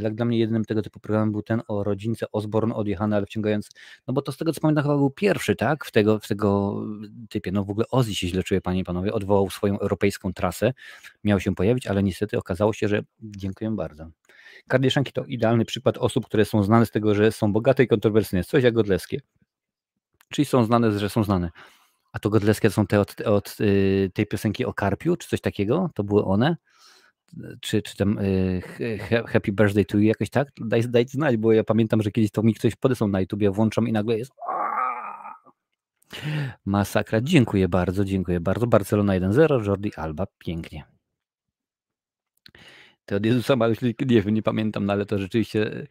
Jak dla mnie jedynym tego typu programem był ten o rodzince Osborne odjechany, ale wciągający, no bo to z tego co pamiętam chyba był pierwszy, tak, w tego typie. No w ogóle Ozzy się źle czuje, panie i panowie, odwołał swoją europejską trasę, miał się pojawić, ale niestety okazało się, że dziękuję bardzo. Kardashianki to idealny przykład osób, które są znane z tego, że są bogate i kontrowersyjne, coś jak Godlewskie. Czyli są znane, że są znane. A to Godlewskie są te od tej piosenki o Karpiu, czy coś takiego? To były one? Czy tam Happy Birthday to You, jakoś tak? Dajcie znać, bo ja pamiętam, że kiedyś to mi ktoś podesłał na YouTubie, włączam i nagle jest masakra. Dziękuję bardzo. Barcelona 1-0, Jordi Alba, pięknie. To od Jezusa Maluśli, nie pamiętam, no ale to rzeczywiście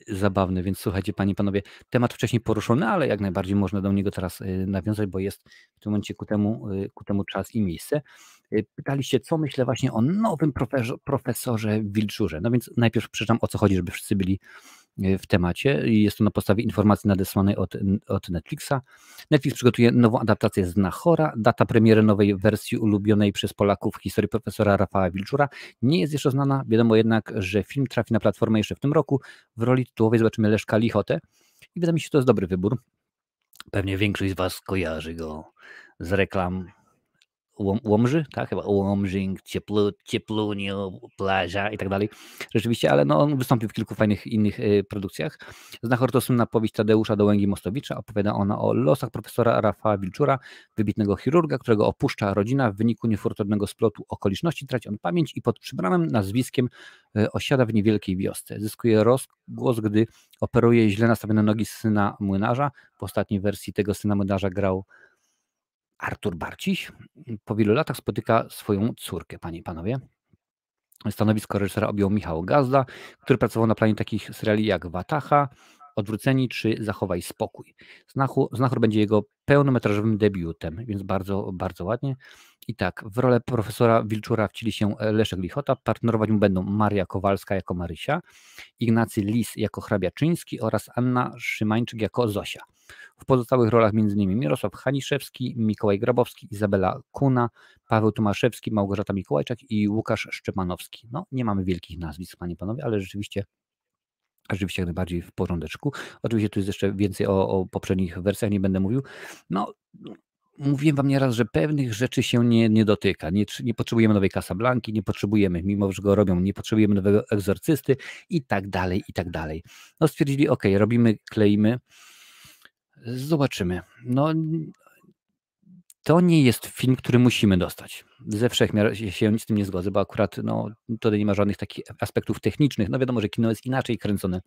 zabawne, więc słuchajcie, panie i panowie, temat wcześniej poruszony, ale jak najbardziej można do niego teraz nawiązać, bo jest w tym momencie ku temu czas i miejsce. Pytaliście, co myślę właśnie o nowym profesorze Wilczurze. No więc najpierw przeczytam, o co chodzi, żeby wszyscy byli w temacie. Jest to na podstawie informacji nadesłanej od Netflixa. Netflix przygotuje nową adaptację Znachora. Data premiery nowej wersji ulubionej przez Polaków historii profesora Rafała Wilczura nie jest jeszcze znana. Wiadomo jednak, że film trafi na platformę jeszcze w tym roku. W roli tytułowej zobaczymy Leszka Lichotę. i wydaje mi się, że to jest dobry wybór. Pewnie większość z Was kojarzy go z reklam Łomży, tak? Chyba Łomżyk, Cieplunio, plaża i tak dalej. Rzeczywiście, ale no, on wystąpił w kilku fajnych innych produkcjach. Znachor to słynna powieść Tadeusza Dołęgi-Mostowicza. Opowiada ona o losach profesora Rafała Wilczura, wybitnego chirurga, którego opuszcza rodzina w wyniku niefortunnego splotu okoliczności. Traci on pamięć i pod przybranym nazwiskiem osiada w niewielkiej wiosce. Zyskuje rozgłos, gdy operuje źle nastawione nogi syna młynarza. W ostatniej wersji tego syna młynarza grał Artur Barciś. Po wielu latach spotyka swoją córkę, panie i panowie. Stanowisko reżysera objął Michał Gazda, który pracował na planie takich seriali jak Wataha, Odwróceni czy Zachowaj spokój. Znachor będzie jego pełnometrażowym debiutem, więc bardzo, bardzo ładnie. I tak, w rolę profesora Wilczura wcieli się Leszek Lichota, partnerować mu będą Maria Kowalska jako Marysia, Ignacy Lis jako hrabia Czyński oraz Anna Szymańczyk jako Zosia. W pozostałych rolach m.in. Mirosław Haniszewski, Mikołaj Grabowski, Izabela Kuna, Paweł Tomaszewski, Małgorzata Mikołajczak i Łukasz Szczepanowski. No, nie mamy wielkich nazwisk, panie i panowie, ale rzeczywiście jak najbardziej w porządeczku. Oczywiście tu jest jeszcze więcej o poprzednich wersjach, nie będę mówił. No, mówiłem wam nieraz, że pewnych rzeczy się nie dotyka. Nie potrzebujemy nowej Casablanki, nie potrzebujemy, mimo że go robią, nie potrzebujemy nowego Egzorcysty i tak dalej, i tak dalej. No stwierdzili, ok, robimy, kleimy, zobaczymy. No, to nie jest film, który musimy dostać. Ze wszechmiar się z tym nie zgodzę, bo akurat no, tutaj nie ma żadnych takich aspektów technicznych. No wiadomo, że kino jest inaczej kręcone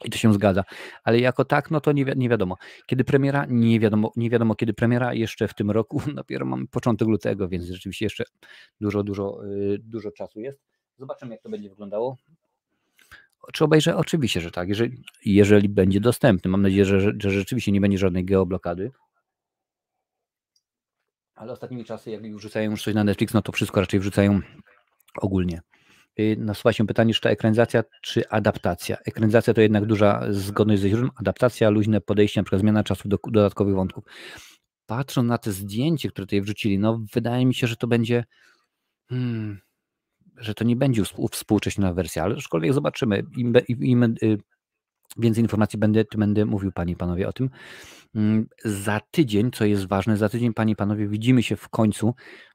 i to się zgadza, ale jako tak, no to nie wiadomo. Kiedy premiera? Nie wiadomo kiedy premiera, jeszcze w tym roku, dopiero mamy początek lutego, więc rzeczywiście jeszcze dużo czasu jest. Zobaczymy, jak to będzie wyglądało. Czy obejrzę? Oczywiście, że tak, jeżeli będzie dostępny. Mam nadzieję, że rzeczywiście nie będzie żadnej geoblokady. Ale ostatnimi czasy, jak już wrzucają już coś na Netflix, no to wszystko raczej wrzucają ogólnie. Nasuwa się pytanie, czy to ekranizacja, czy adaptacja. Ekranizacja to jednak duża zgodność ze źródłem, adaptacja, luźne podejście, na przykład zmiana czasu do dodatkowych wątków. Patrząc na te zdjęcie, które tutaj wrzucili, no wydaje mi się, że to będzie, że to nie będzie współcześna wersja, ale aczkolwiek zobaczymy. Im więcej informacji będę mówił, panie i panowie, o tym. Za tydzień, co jest ważne, za tydzień, panie i panowie, widzimy się w końcu.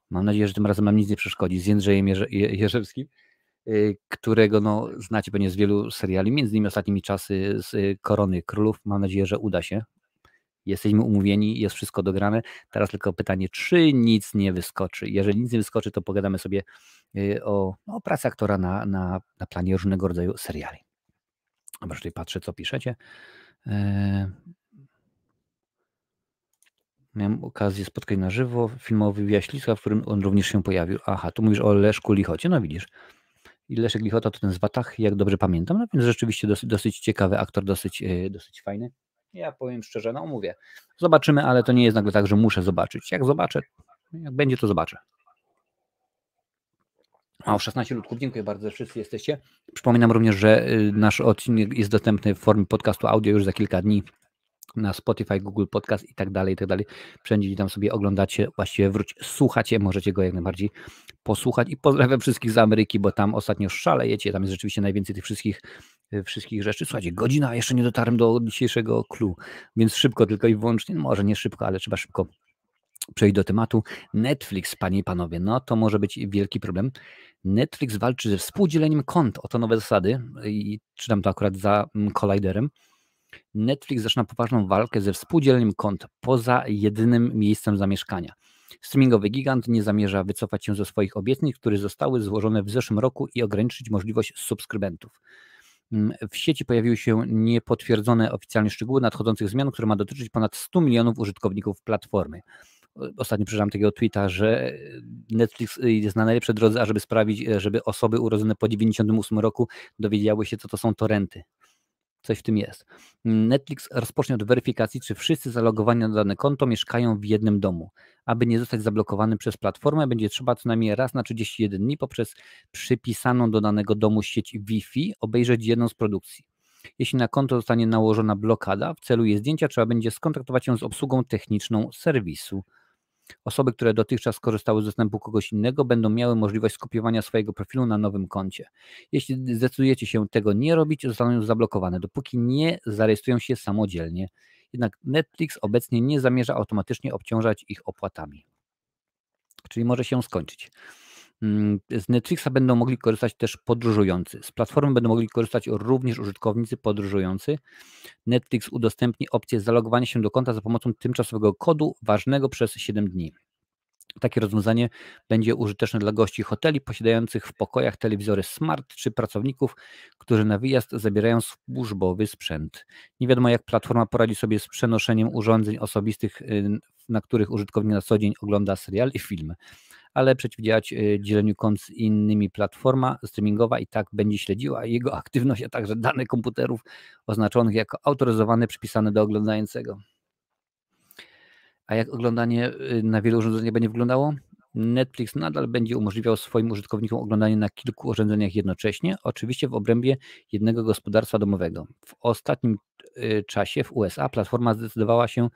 Mam nadzieję, że tym razem nam nic nie przeszkodzi, z Jędrzejem Jerzewskim, którego no, znacie pewnie z wielu seriali, między innymi ostatnimi czasy z Korony Królów. Mam nadzieję, że uda się. Jesteśmy umówieni, jest wszystko dograne. Teraz tylko pytanie, czy nic nie wyskoczy. Jeżeli nic nie wyskoczy, to pogadamy sobie o pracy aktora na planie różnego rodzaju seriali. Dobra, tutaj patrzę, co piszecie. Miałem okazję spotkać na żywo filmowy Wyjaśliska, w którym on również się pojawił. Aha, tu mówisz o Leszku Lichocie, no widzisz. I Leszek Lichota to ten z Watach, jak dobrze pamiętam, no więc rzeczywiście dosyć ciekawy aktor, dosyć fajny. Ja powiem szczerze, no mówię, zobaczymy, ale to nie jest nagle tak, że muszę zobaczyć. Jak zobaczę, jak będzie, to zobaczę. O, 16 ludków, dziękuję bardzo, że wszyscy jesteście. Przypominam również, że nasz odcinek jest dostępny w formie podcastu audio już za kilka dni na Spotify, Google Podcast i tak dalej, i tak dalej. Wszędzie, gdzie tam sobie oglądacie, właściwie słuchacie, możecie go jak najbardziej posłuchać i pozdrawiam wszystkich z Ameryki, bo tam ostatnio szalejecie, tam jest rzeczywiście najwięcej tych wszystkich rzeczy. Słuchajcie, godzina, jeszcze nie dotarłem do dzisiejszego clue, więc szybko tylko i wyłącznie, no może nie szybko, ale trzeba szybko przejść do tematu. Netflix, panie i panowie, no to może być wielki problem. Netflix walczy ze współdzieleniem kont, oto nowe zasady i czytam to akurat za Colliderem. Netflix zaczyna poważną walkę ze współdzieleniem kont poza jedynym miejscem zamieszkania. Streamingowy gigant nie zamierza wycofać się ze swoich obietnic, które zostały złożone w zeszłym roku i ograniczyć możliwość subskrybentów. W sieci pojawiły się niepotwierdzone oficjalnie szczegóły nadchodzących zmian, które ma dotyczyć ponad 100 milionów użytkowników platformy. Ostatnio przeczytałem takiego tweeta, że Netflix jest na najlepszej drodze, ażeby sprawić, żeby osoby urodzone po 1998 roku dowiedziały się, co to są torrenty. Coś w tym jest. Netflix rozpocznie od weryfikacji, czy wszyscy zalogowani na dane konto mieszkają w jednym domu. Aby nie zostać zablokowany przez platformę, będzie trzeba co najmniej raz na 31 dni poprzez przypisaną do danego domu sieć Wi-Fi obejrzeć jedną z produkcji. Jeśli na konto zostanie nałożona blokada w celu jej zdjęcia, trzeba będzie skontaktować się z obsługą techniczną serwisu. Osoby, które dotychczas korzystały z dostępu kogoś innego, będą miały możliwość skopiowania swojego profilu na nowym koncie. Jeśli zdecydujecie się tego nie robić, zostaną już zablokowane, dopóki nie zarejestrują się samodzielnie. Jednak Netflix obecnie nie zamierza automatycznie obciążać ich opłatami. Czyli może się skończyć. Z Netflixa będą mogli korzystać też podróżujący. Z platformy będą mogli korzystać również użytkownicy podróżujący. Netflix udostępni opcję zalogowania się do konta za pomocą tymczasowego kodu ważnego przez 7 dni. Takie rozwiązanie będzie użyteczne dla gości hoteli posiadających w pokojach telewizory smart czy pracowników, którzy na wyjazd zabierają służbowy sprzęt. Nie wiadomo, jak platforma poradzi sobie z przenoszeniem urządzeń osobistych, na których użytkownik na co dzień ogląda serial i filmy, ale przeciwdziałać dzieleniu kont z innymi platforma streamingowa i tak będzie śledziła jego aktywność, a także dane komputerów oznaczonych jako autoryzowane przypisane do oglądającego. A jak oglądanie na wielu urządzeniach będzie wyglądało? Netflix nadal będzie umożliwiał swoim użytkownikom oglądanie na kilku urządzeniach jednocześnie, oczywiście w obrębie jednego gospodarstwa domowego. W ostatnim czasie w USA platforma zdecydowała się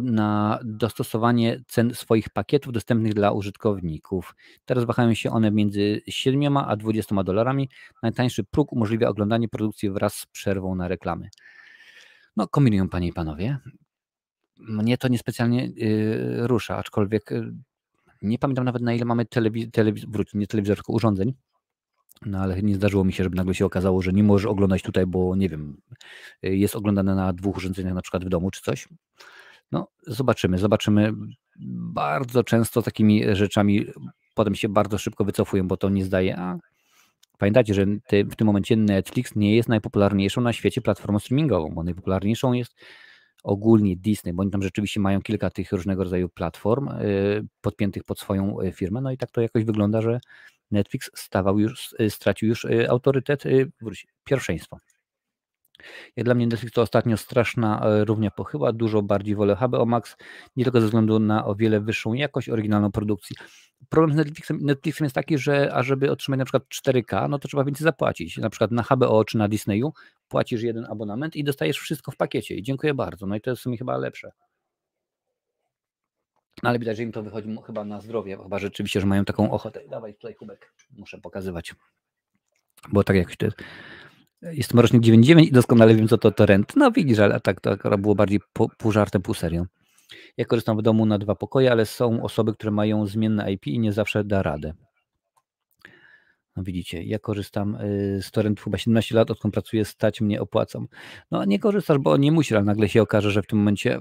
na dostosowanie cen swoich pakietów dostępnych dla użytkowników. Teraz wahają się one między 7 a $20. Najtańszy próg umożliwia oglądanie produkcji wraz z przerwą na reklamy. No, kombinują panie i panowie. Mnie to niespecjalnie rusza, aczkolwiek nie pamiętam nawet, na ile mamy nie telewizor, tylko urządzeń. No ale nie zdarzyło mi się, żeby nagle się okazało, że nie możesz oglądać tutaj, bo nie wiem, jest oglądane na 2 urządzeniach, na przykład w domu czy coś. No, zobaczymy. Bardzo często takimi rzeczami potem się bardzo szybko wycofują, bo to nie zdaje. A pamiętajcie, że w tym momencie Netflix nie jest najpopularniejszą na świecie platformą streamingową, bo najpopularniejszą jest ogólnie Disney, bo oni tam rzeczywiście mają kilka tych różnego rodzaju platform podpiętych pod swoją firmę. No i tak to jakoś wygląda, że Netflix stracił już autorytet, pierwszeństwo. Jak dla mnie Netflix to ostatnio straszna równia pochyła, dużo bardziej wolę HBO Max, nie tylko ze względu na o wiele wyższą jakość oryginalną produkcji. Problem z Netflixem jest taki, że ażeby otrzymać na przykład 4K, no to trzeba więcej zapłacić. Na przykład na HBO czy na Disneyu płacisz jeden abonament i dostajesz wszystko w pakiecie i dziękuję bardzo. No i to jest w sumie chyba lepsze. No ale widać, że im to wychodzi chyba na zdrowie, chyba rzeczywiście, że mają taką ochotę. Dawaj tutaj kubek, muszę pokazywać. Bo tak jak to jest Mrocznik 99 i doskonale wiem, co to torrent. No widzisz, ale tak to akurat było bardziej pół żartem, pół serio. Ja korzystam w domu na 2 pokoje, ale są osoby, które mają zmienne IP i nie zawsze da radę. No widzicie, ja korzystam z torrentu chyba 17 lat, odkąd pracuję, stać mnie, opłacam. No nie korzystasz, bo nie musisz, ale nagle się okaże, że w tym momencie,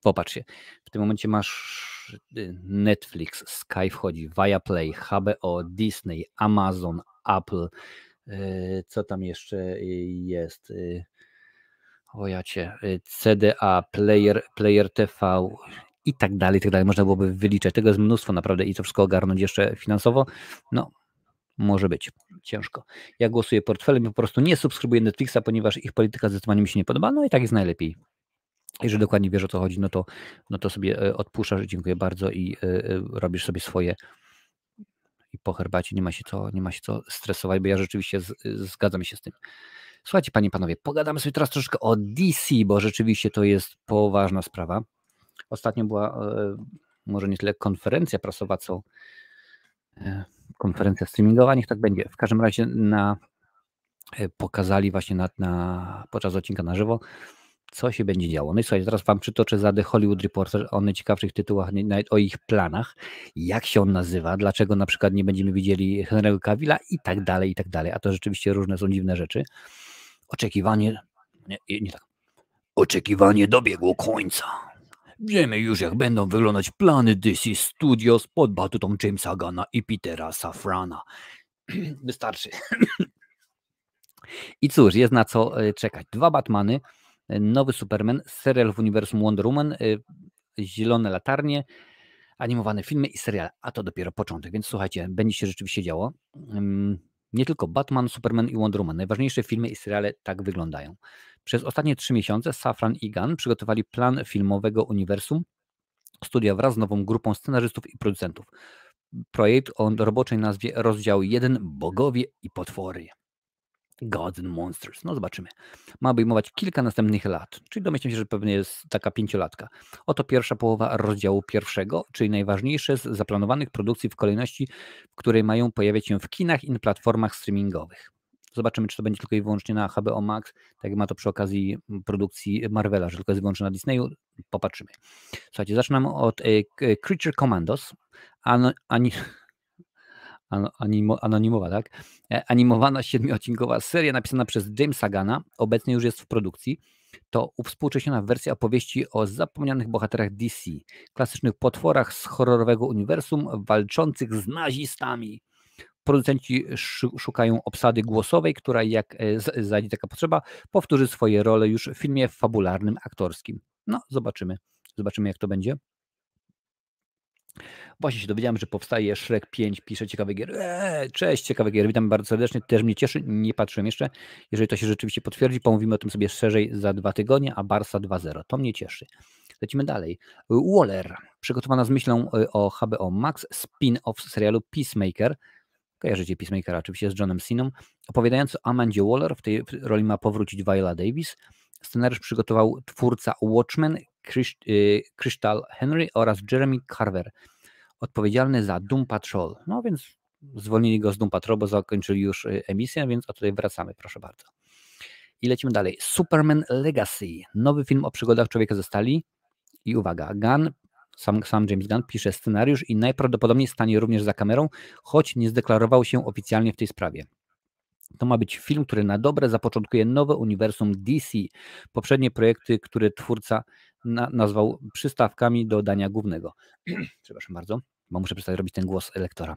popatrzcie, w tym momencie masz Netflix, Sky wchodzi, Viaplay, HBO, Disney, Amazon, Apple, co tam jeszcze jest? O jacie, CDA, Player TV i tak dalej, i tak dalej. Można byłoby wyliczać. Tego jest mnóstwo naprawdę i to wszystko ogarnąć jeszcze finansowo. No, może być ciężko. Ja głosuję portfelem i po prostu nie subskrybuję Netflixa, ponieważ ich polityka zdecydowanie mi się nie podoba. No i tak jest najlepiej. Jeżeli dokładnie wiesz, o co chodzi, no to sobie odpuszczasz, dziękuję bardzo i robisz sobie swoje i po herbacie nie ma się co stresować, bo ja rzeczywiście zgadzam się z tym. Słuchajcie, panie i panowie, pogadamy sobie teraz troszeczkę o DC, bo rzeczywiście to jest poważna sprawa. Ostatnio była może nie tyle konferencja prasowa, co konferencja streamingowa, niech tak będzie. W każdym razie pokazali właśnie podczas odcinka na żywo, co się będzie działo. No i słuchajcie, teraz wam przytoczę za The Hollywood Reporter o najciekawszych tytułach, nawet o ich planach, jak się on nazywa, dlaczego na przykład nie będziemy widzieli Henry'ego Cavilla i tak dalej, a to rzeczywiście różne są dziwne rzeczy. Oczekiwanie dobiegło końca. Wiemy już, jak będą wyglądać plany DC Studios pod batutą Jamesa Gunna i Petera Safrana. Wystarczy. I cóż, jest na co czekać. 2 Batmany, nowy Superman, serial w uniwersum Wonder Woman, zielone latarnie, animowane filmy i seriale. A to dopiero początek, więc słuchajcie, będzie się rzeczywiście działo. Nie tylko Batman, Superman i Wonder Woman. Najważniejsze filmy i seriale tak wyglądają. Przez ostatnie 3 miesiące Safran i Gunn przygotowali plan filmowego uniwersum studia wraz z nową grupą scenarzystów i producentów. Projekt o roboczej nazwie Rozdział 1 Bogowie i potwory. Gods and Monsters. No zobaczymy. Ma obejmować kilka następnych lat, czyli domyślam się, że pewnie jest taka 5-latka. Oto pierwsza połowa rozdziału pierwszego, czyli najważniejsze z zaplanowanych produkcji w kolejności, które mają pojawiać się w kinach i na platformach streamingowych. Zobaczymy, czy to będzie tylko i wyłącznie na HBO Max, tak jak ma to przy okazji produkcji Marvela, że tylko jest wyłącznie na Disneyu. Popatrzymy. Słuchajcie, zaczynamy od Creature Commandos. Ani, anonimowa, tak? Animowana 7-odcinkowa seria napisana przez Jamesa Gana, obecnie już jest w produkcji. To uwspółcześniona wersja opowieści o zapomnianych bohaterach DC, klasycznych potworach z horrorowego uniwersum walczących z nazistami. Producenci szukają obsady głosowej, która, jak zajdzie taka potrzeba, powtórzy swoje role już w filmie fabularnym, aktorskim. No, zobaczymy. Zobaczymy, jak to będzie. Właśnie się dowiedziałem, że powstaje Shrek 5, pisze Ciekawe Gier. Cześć, Ciekawe Gier, witam bardzo serdecznie, też mnie cieszy, nie patrzyłem jeszcze. Jeżeli to się rzeczywiście potwierdzi, pomówimy o tym sobie szerzej za 2 tygodnie, a Barsa 2.0, to mnie cieszy. Lecimy dalej. Waller, przygotowana z myślą o HBO Max, spin-off serialu Peacemaker. Kojarzycie Peacemakera oczywiście z Johnem Ceną. Opowiadający o Amandzie Waller, w tej roli ma powrócić Viola Davis. Scenariusz przygotował twórca Watchmen, Crystal Henry oraz Jeremy Carver, odpowiedzialny za Doom Patrol. No więc zwolnili go z Doom Patrol, bo zakończyli już emisję, więc tutaj wracamy, proszę bardzo. I lecimy dalej. Superman Legacy. Nowy film o przygodach człowieka ze stali. I uwaga, sam James Gunn pisze scenariusz i najprawdopodobniej stanie również za kamerą, choć nie zdeklarował się oficjalnie w tej sprawie. To ma być film, który na dobre zapoczątkuje nowe uniwersum DC. Poprzednie projekty, które twórca nazwał przystawkami do dania głównego. Przepraszam bardzo, bo muszę przestać robić ten głos lektora.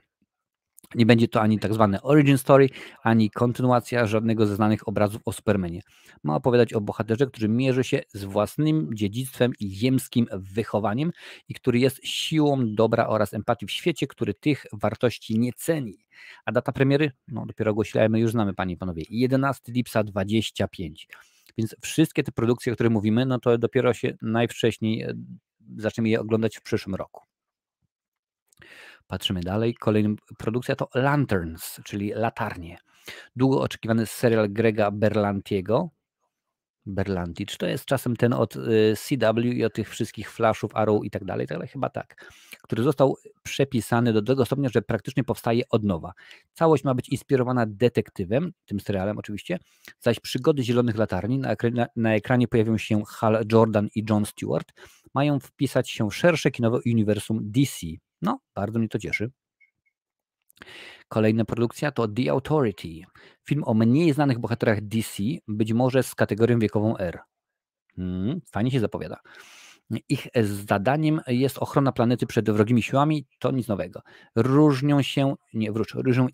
Nie będzie to ani tak zwane origin story, ani kontynuacja żadnego ze znanych obrazów o Supermanie. Ma opowiadać o bohaterze, który mierzy się z własnym dziedzictwem i ziemskim wychowaniem i który jest siłą dobra oraz empatii w świecie, który tych wartości nie ceni. A data premiery? No dopiero ogłosiliśmy, już znamy, panie i panowie, 11 lipca 25. Więc wszystkie te produkcje, o których mówimy, no to dopiero się najwcześniej zaczniemy je oglądać w przyszłym roku. Patrzymy dalej. Kolejna produkcja to Lanterns, czyli Latarnie. Długo oczekiwany serial Grega Berlantiego. Berlanti, czy to jest czasem ten od CW i od tych wszystkich Flashów, Arrow i tak dalej, chyba tak, który został przepisany do tego stopnia, że praktycznie powstaje od nowa. Całość ma być inspirowana detektywem, tym serialem oczywiście, zaś przygody Zielonych Latarni, na ekranie pojawią się Hal Jordan i Jon Stewart, mają wpisać się w szersze kinowe uniwersum DC. No, bardzo mnie to cieszy. Kolejna produkcja to The Authority. Film o mniej znanych bohaterach DC, być może z kategorią wiekową R. Fajnie się zapowiada. Ich zadaniem jest ochrona planety przed wrogimi siłami, to nic nowego. Różnią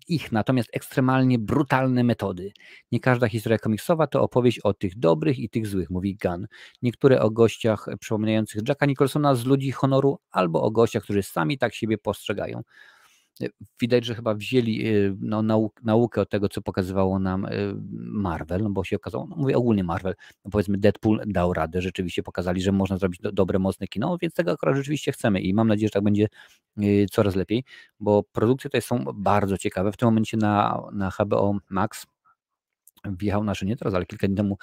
ich natomiast ekstremalnie brutalne metody. Nie każda historia komiksowa to opowieść o tych dobrych i tych złych, mówi Gunn. Niektóre o gościach przypominających Jacka Nicholsona z Ludzi Honoru, albo o gościach, którzy sami tak siebie postrzegają. Widać, że chyba wzięli naukę od tego, co pokazywało nam Marvel, no bo się okazało, mówię ogólnie Marvel, no powiedzmy Deadpool dał radę, rzeczywiście pokazali, że można zrobić dobre, mocne kino, więc tego akurat rzeczywiście chcemy i mam nadzieję, że tak będzie coraz lepiej, bo produkcje tutaj są bardzo ciekawe. W tym momencie na HBO Max wjechał, nie teraz, ale kilka dni temu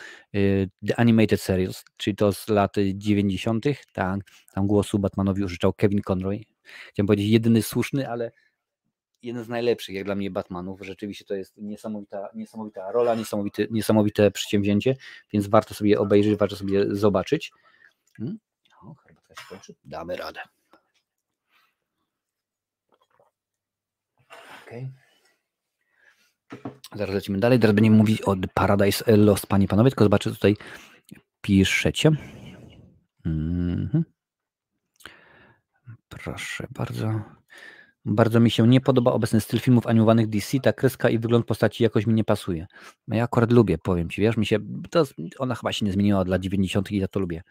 The Animated Series, czyli to z lat 90. Tak, tam głosu Batmanowi użyczał Kevin Conroy. Chciałem powiedzieć jedyny słuszny, ale jeden z najlepszych, jak dla mnie, Batmanów. Rzeczywiście to jest niesamowita rola, niesamowite przedsięwzięcie, więc warto sobie obejrzeć, warto sobie zobaczyć. Herbatka się kończy. Damy radę. Okay. Zaraz lecimy dalej. Teraz będziemy mówić o Paradise Lost, panie i panowie, tylko zobaczę, co tutaj piszecie. Proszę bardzo. Bardzo mi się nie podoba obecny styl filmów animowanych DC, ta kreska i wygląd postaci jakoś mi nie pasuje. No ja akurat lubię, powiem ci, wiesz, ona chyba się nie zmieniła od lat 90. i ja to lubię.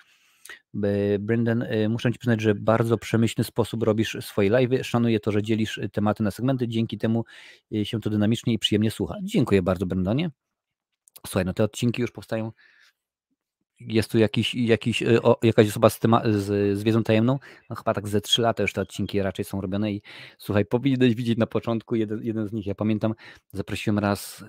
Brendan, muszę ci przyznać, że bardzo przemyślny sposób robisz swoje live'y. Szanuję to, że dzielisz tematy na segmenty, dzięki temu się to dynamicznie i przyjemnie słucha. Dziękuję bardzo, Brendanie. Słuchaj, no te odcinki już powstają. Jest tu jakaś osoba z wiedzą tajemną, no chyba tak ze 3 lata już te odcinki raczej są robione i słuchaj, powinieneś widzieć na początku jeden z nich, ja pamiętam, zaprosiłem raz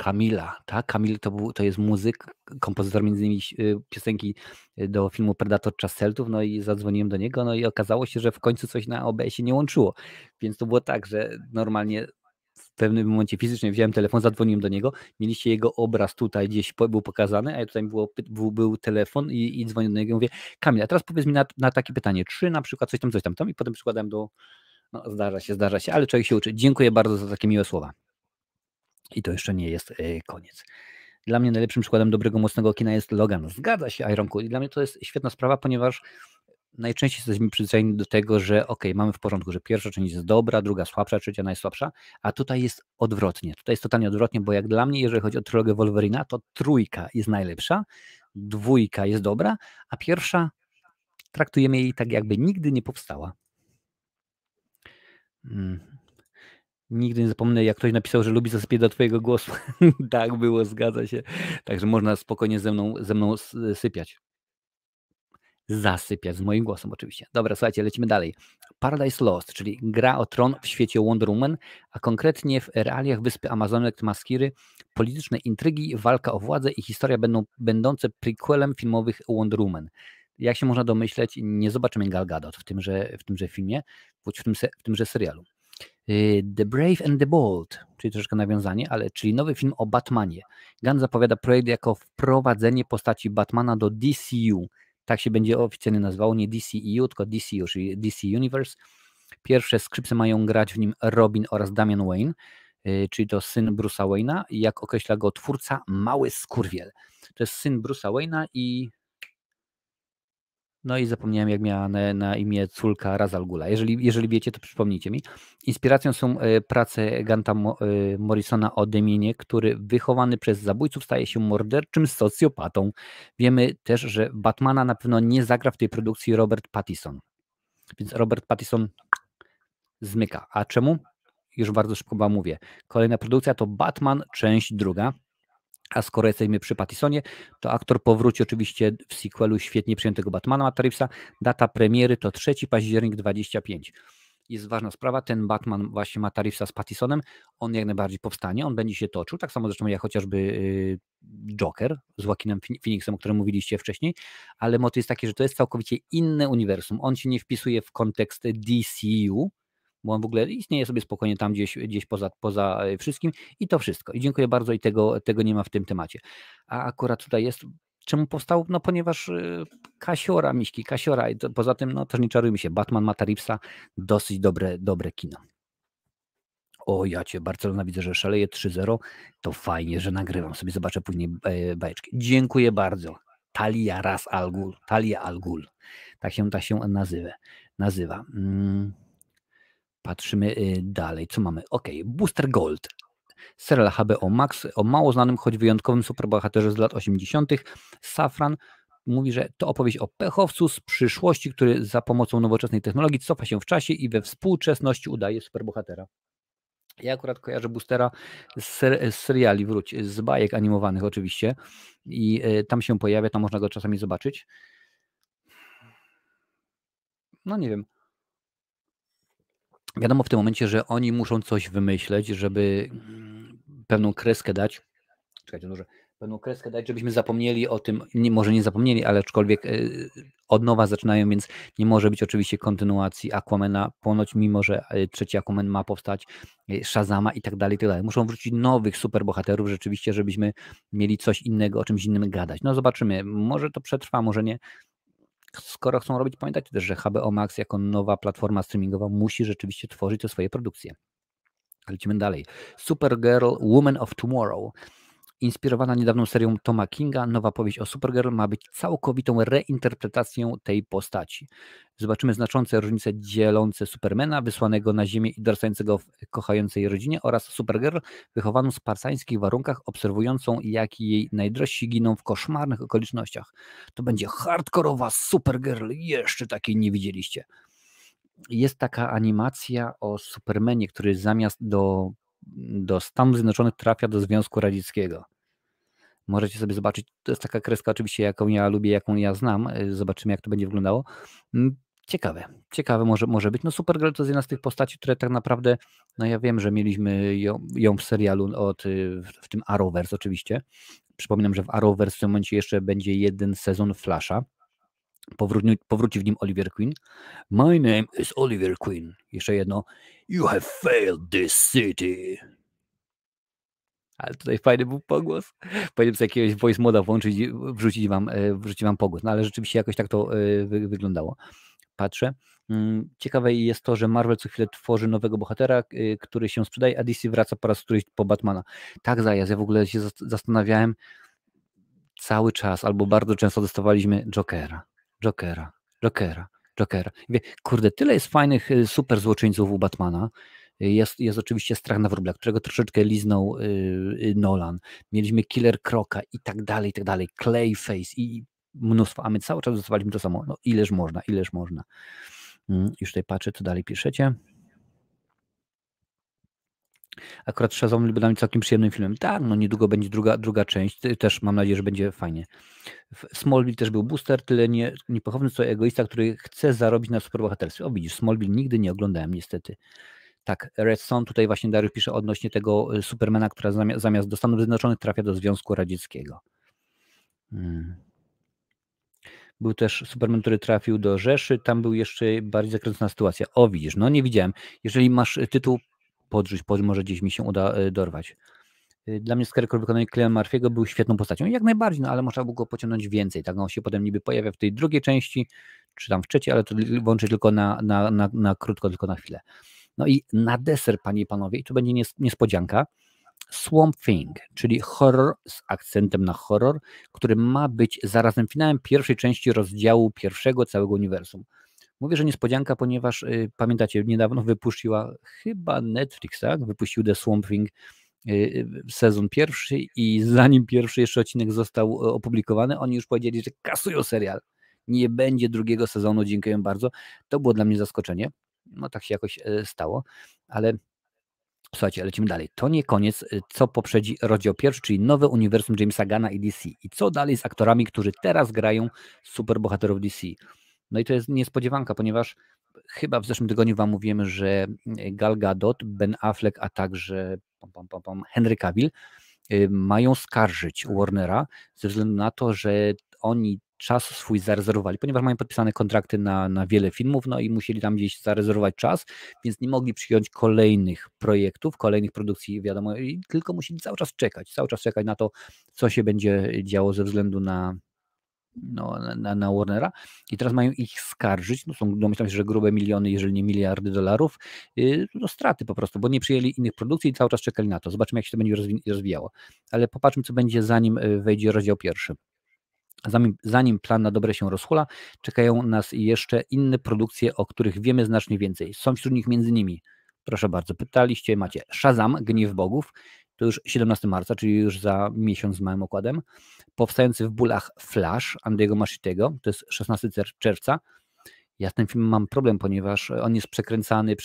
Kamila, tak? Kamil to jest muzyk, kompozytor między innymi piosenki do filmu Predator Czas Celtów, no i zadzwoniłem do niego, no i okazało się, że w końcu coś na OBS-ie nie łączyło. Więc to było tak, że normalnie w pewnym momencie fizycznie wziąłem telefon, zadzwoniłem do niego, mieliście jego obraz tutaj gdzieś był pokazany, a ja tutaj był telefon i dzwonię do niego i mówię, Kamil, a teraz powiedz mi na takie pytanie, czy na przykład coś tam i potem przykładałem no zdarza się, ale człowiek się uczy. Dziękuję bardzo za takie miłe słowa. I to jeszcze nie jest koniec. Dla mnie najlepszym przykładem dobrego, mocnego kina jest Logan. Zgadza się, Ironku. I dla mnie to jest świetna sprawa, ponieważ najczęściej jesteśmy przyzwyczajeni do tego, że mamy w porządku, że pierwsza część jest dobra, druga słabsza, trzecia najsłabsza, a tutaj jest odwrotnie. Tutaj jest totalnie odwrotnie, bo jak dla mnie, jeżeli chodzi o trylogię Wolverina, to trójka jest najlepsza, dwójka jest dobra, a pierwsza traktujemy jej tak, jakby nigdy nie powstała. Nigdy nie zapomnę, jak ktoś napisał, że lubi zasypiać do twojego głosu. Tak było, zgadza się. Także można spokojnie ze mną sypiać. Zasypiać z moim głosem oczywiście. Dobra, słuchajcie, lecimy dalej. Paradise Lost, czyli gra o tron w świecie Wonder Woman, a konkretnie w realiach wyspy Amazonek Maskiry, polityczne intrygi, walka o władzę i historia będące prequelem filmowych Wonder Woman. Jak się można domyśleć, nie zobaczymy Gal Gadot w tymże filmie, w tymże serialu. The Brave and the Bold, czyli troszeczkę nawiązanie, czyli nowy film o Batmanie. Gunn zapowiada projekt jako wprowadzenie postaci Batmana do DCU. Tak się będzie oficjalnie nazywało, nie DCEU, tylko DCU, czyli DC Universe. Pierwsze skrzypce mają grać w nim Robin oraz Damian Wayne, czyli to syn Bruce'a Wayne'a, jak określa go twórca, mały skurwiel. To jest syn Bruce'a Wayne'a i zapomniałem, jak miała na imię córka Ra's al Ghula. Jeżeli wiecie, to przypomnijcie mi. Inspiracją są prace Granta Morrisona o Damienie, który wychowany przez zabójców staje się morderczym socjopatą. Wiemy też, że Batmana na pewno nie zagra w tej produkcji Robert Pattinson. Więc Robert Pattinson zmyka. A czemu? Już bardzo szybko wam mówię. Kolejna produkcja to Batman, część druga. A skoro jesteśmy przy Pattisonie, to aktor powróci oczywiście w sequelu świetnie przyjętego Batmana Matta Reevesa. Data premiery to 3 październik 25. Jest ważna sprawa, ten Batman właśnie Matta Reevesa z Pattisonem, on jak najbardziej powstanie, on będzie się toczył, tak samo zresztą jak chociażby Joker z Joaquinem Phoenixem, o którym mówiliście wcześniej, ale motyw jest taki, że to jest całkowicie inne uniwersum. On się nie wpisuje w kontekst DCU, bo on w ogóle istnieje sobie spokojnie tam gdzieś poza wszystkim i to wszystko. I dziękuję bardzo i tego nie ma w tym temacie. A akurat tutaj jest, czemu powstał? No ponieważ Kasiora, i to, poza tym, no też nie czarujmy się, Batman Matta Reevesa, dosyć dobre kino. O jacie, Barcelona widzę, że szaleje 3-0, to fajnie, że nagrywam sobie, zobaczę później bajeczki. Dziękuję bardzo. Talia Al Ghul, tak się nazywa. Patrzymy dalej, co mamy. Booster Gold. Serial HBO Max o mało znanym, choć wyjątkowym superbohaterze z lat 80. Safran mówi, że to opowieść o pechowcu z przyszłości, który za pomocą nowoczesnej technologii cofa się w czasie i we współczesności udaje superbohatera. Ja akurat kojarzę Boostera z seriali, z bajek animowanych oczywiście i tam się pojawia, tam można go czasami zobaczyć. No nie wiem. Wiadomo w tym momencie, że oni muszą coś wymyśleć, żeby pewną kreskę dać. Czekajcie, pewną kreskę dać, żebyśmy zapomnieli o tym, może nie zapomnieli, ale aczkolwiek od nowa zaczynają, więc nie może być oczywiście kontynuacji Aquamana, ponoć mimo, że trzeci Aquaman ma powstać, Shazama i tak dalej, Muszą wrócić nowych superbohaterów rzeczywiście, żebyśmy mieli coś innego, o czymś innym gadać. No zobaczymy, może to przetrwa, może nie. Skoro chcą robić, pamiętajcie też, że HBO Max jako nowa platforma streamingowa musi rzeczywiście tworzyć te swoje produkcje. Lecimy dalej. Supergirl, Woman of Tomorrow. Inspirowana niedawną serią Toma Kinga, nowa powieść o Supergirl ma być całkowitą reinterpretacją tej postaci. Zobaczymy znaczące różnice dzielące Supermana, wysłanego na ziemię i dorastającego w kochającej rodzinie, oraz Supergirl, wychowaną w spartańskich warunkach, obserwującą, jak jej najdrożsi giną w koszmarnych okolicznościach. To będzie hardkorowa Supergirl, jeszcze takiej nie widzieliście. Jest taka animacja o Supermanie, który zamiast do Stanów Zjednoczonych trafia do Związku Radzieckiego. Możecie sobie zobaczyć, to jest taka kreska oczywiście, jaką ja lubię, jaką ja znam. Zobaczymy, jak to będzie wyglądało. Ciekawe może być. No Supergirl to jest jedna z tych postaci, które tak naprawdę, no ja wiem, że mieliśmy ją w serialu w tym Arrowverse oczywiście. Przypominam, że w Arrowverse w tym momencie jeszcze będzie jeden sezon Flasha. Powróci w nim Oliver Queen. My name is Oliver Queen. Jeszcze jedno. You have failed this city. Ale tutaj fajny był pogłos. Powinienem sobie jakiegoś voice moda włączyć i wrzucić wam pogłos. No ale rzeczywiście jakoś tak to wyglądało. Patrzę. Ciekawe jest to, że Marvel co chwilę tworzy nowego bohatera, który się sprzedaje, a DC wraca po raz któryś po Batmana. Tak, zajazd. Ja w ogóle się zastanawiałem cały czas, albo bardzo często dostawaliśmy Jokera. I mówię, kurde, tyle jest fajnych super złoczyńców u Batmana. Jest oczywiście Strach na wróbla, którego troszeczkę liznął Nolan. Mieliśmy Killer Croca i tak dalej, Clayface i mnóstwo, a my cały czas dostawaliśmy to samo. No ileż można. Już tutaj patrzę, co dalej piszecie. Akurat Shazam był dla mnie całkiem przyjemnym filmem. Tak, no niedługo będzie druga część. Też mam nadzieję, że będzie fajnie. W Smallville też był booster, tyle niepochopny co egoista, który chce zarobić na superbohaterstwie. O widzisz, Smallville nigdy nie oglądałem niestety. Tak, Redstone tutaj właśnie Dariusz pisze odnośnie tego Supermana, która zamiast do Stanów Zjednoczonych trafia do Związku Radzieckiego. Był też Superman, który trafił do Rzeszy, tam był jeszcze bardziej zakręcona sytuacja. O widzisz, no nie widziałem. Jeżeli masz tytuł, podrzuć, może gdzieś mi się uda dorwać. Dla mnie Scarecrow w wykonaniu Cilliana Murphy'ego był świetną postacią. Jak najbardziej, no ale można było go pociągnąć więcej. Tak, on się potem niby pojawia w tej drugiej części, czy tam w trzeciej, ale to włączy tylko na krótko, tylko na chwilę. No i na deser, panie i panowie, i tu będzie niespodzianka, Swamp Thing, czyli horror z akcentem na horror, który ma być zarazem finałem pierwszej części rozdziału pierwszego całego uniwersum. Mówię, że niespodzianka, ponieważ pamiętacie, niedawno wypuściła chyba Netflix, tak? Wypuścił The Swamp Thing sezon pierwszy i zanim pierwszy jeszcze odcinek został opublikowany, oni już powiedzieli, że kasują serial. Nie będzie drugiego sezonu, dziękuję bardzo. To było dla mnie zaskoczenie. No tak się jakoś stało, ale słuchajcie, lecimy dalej. To nie koniec, co poprzedzi rozdział pierwszy, czyli nowe uniwersum Jamesa Gunna i DC. I co dalej z aktorami, którzy teraz grają superbohaterów DC? No i to jest niespodziewanka, ponieważ chyba w zeszłym tygodniu wam mówiłem, że Gal Gadot, Ben Affleck, a także Henry Cavill mają skarżyć Warnera ze względu na to, że oni czas swój zarezerwowali, ponieważ mają podpisane kontrakty na wiele filmów, no i musieli tam gdzieś zarezerwować czas, więc nie mogli przyjąć kolejnych projektów, kolejnych produkcji, wiadomo, i tylko musieli cały czas czekać na to, co się będzie działo ze względu na Warnera i teraz mają ich skarżyć, no domyślam się, że grube miliony, jeżeli nie miliardy dolarów, no straty po prostu, bo nie przyjęli innych produkcji i cały czas czekali na to. Zobaczymy, jak się to będzie rozwijało. Ale popatrzmy, co będzie, zanim wejdzie rozdział pierwszy. Zanim plan na dobre się rozhula, czekają nas jeszcze inne produkcje, o których wiemy znacznie więcej. Są wśród nich m.in. proszę bardzo, pytaliście, macie Shazam, Gniew Bogów, to już 17 marca, czyli już za miesiąc z małym okładem. Powstający w bólach Flash Andy'ego Machitego, to jest 16 czerwca. Ja z tym filmem mam problem, ponieważ on jest przekręcany,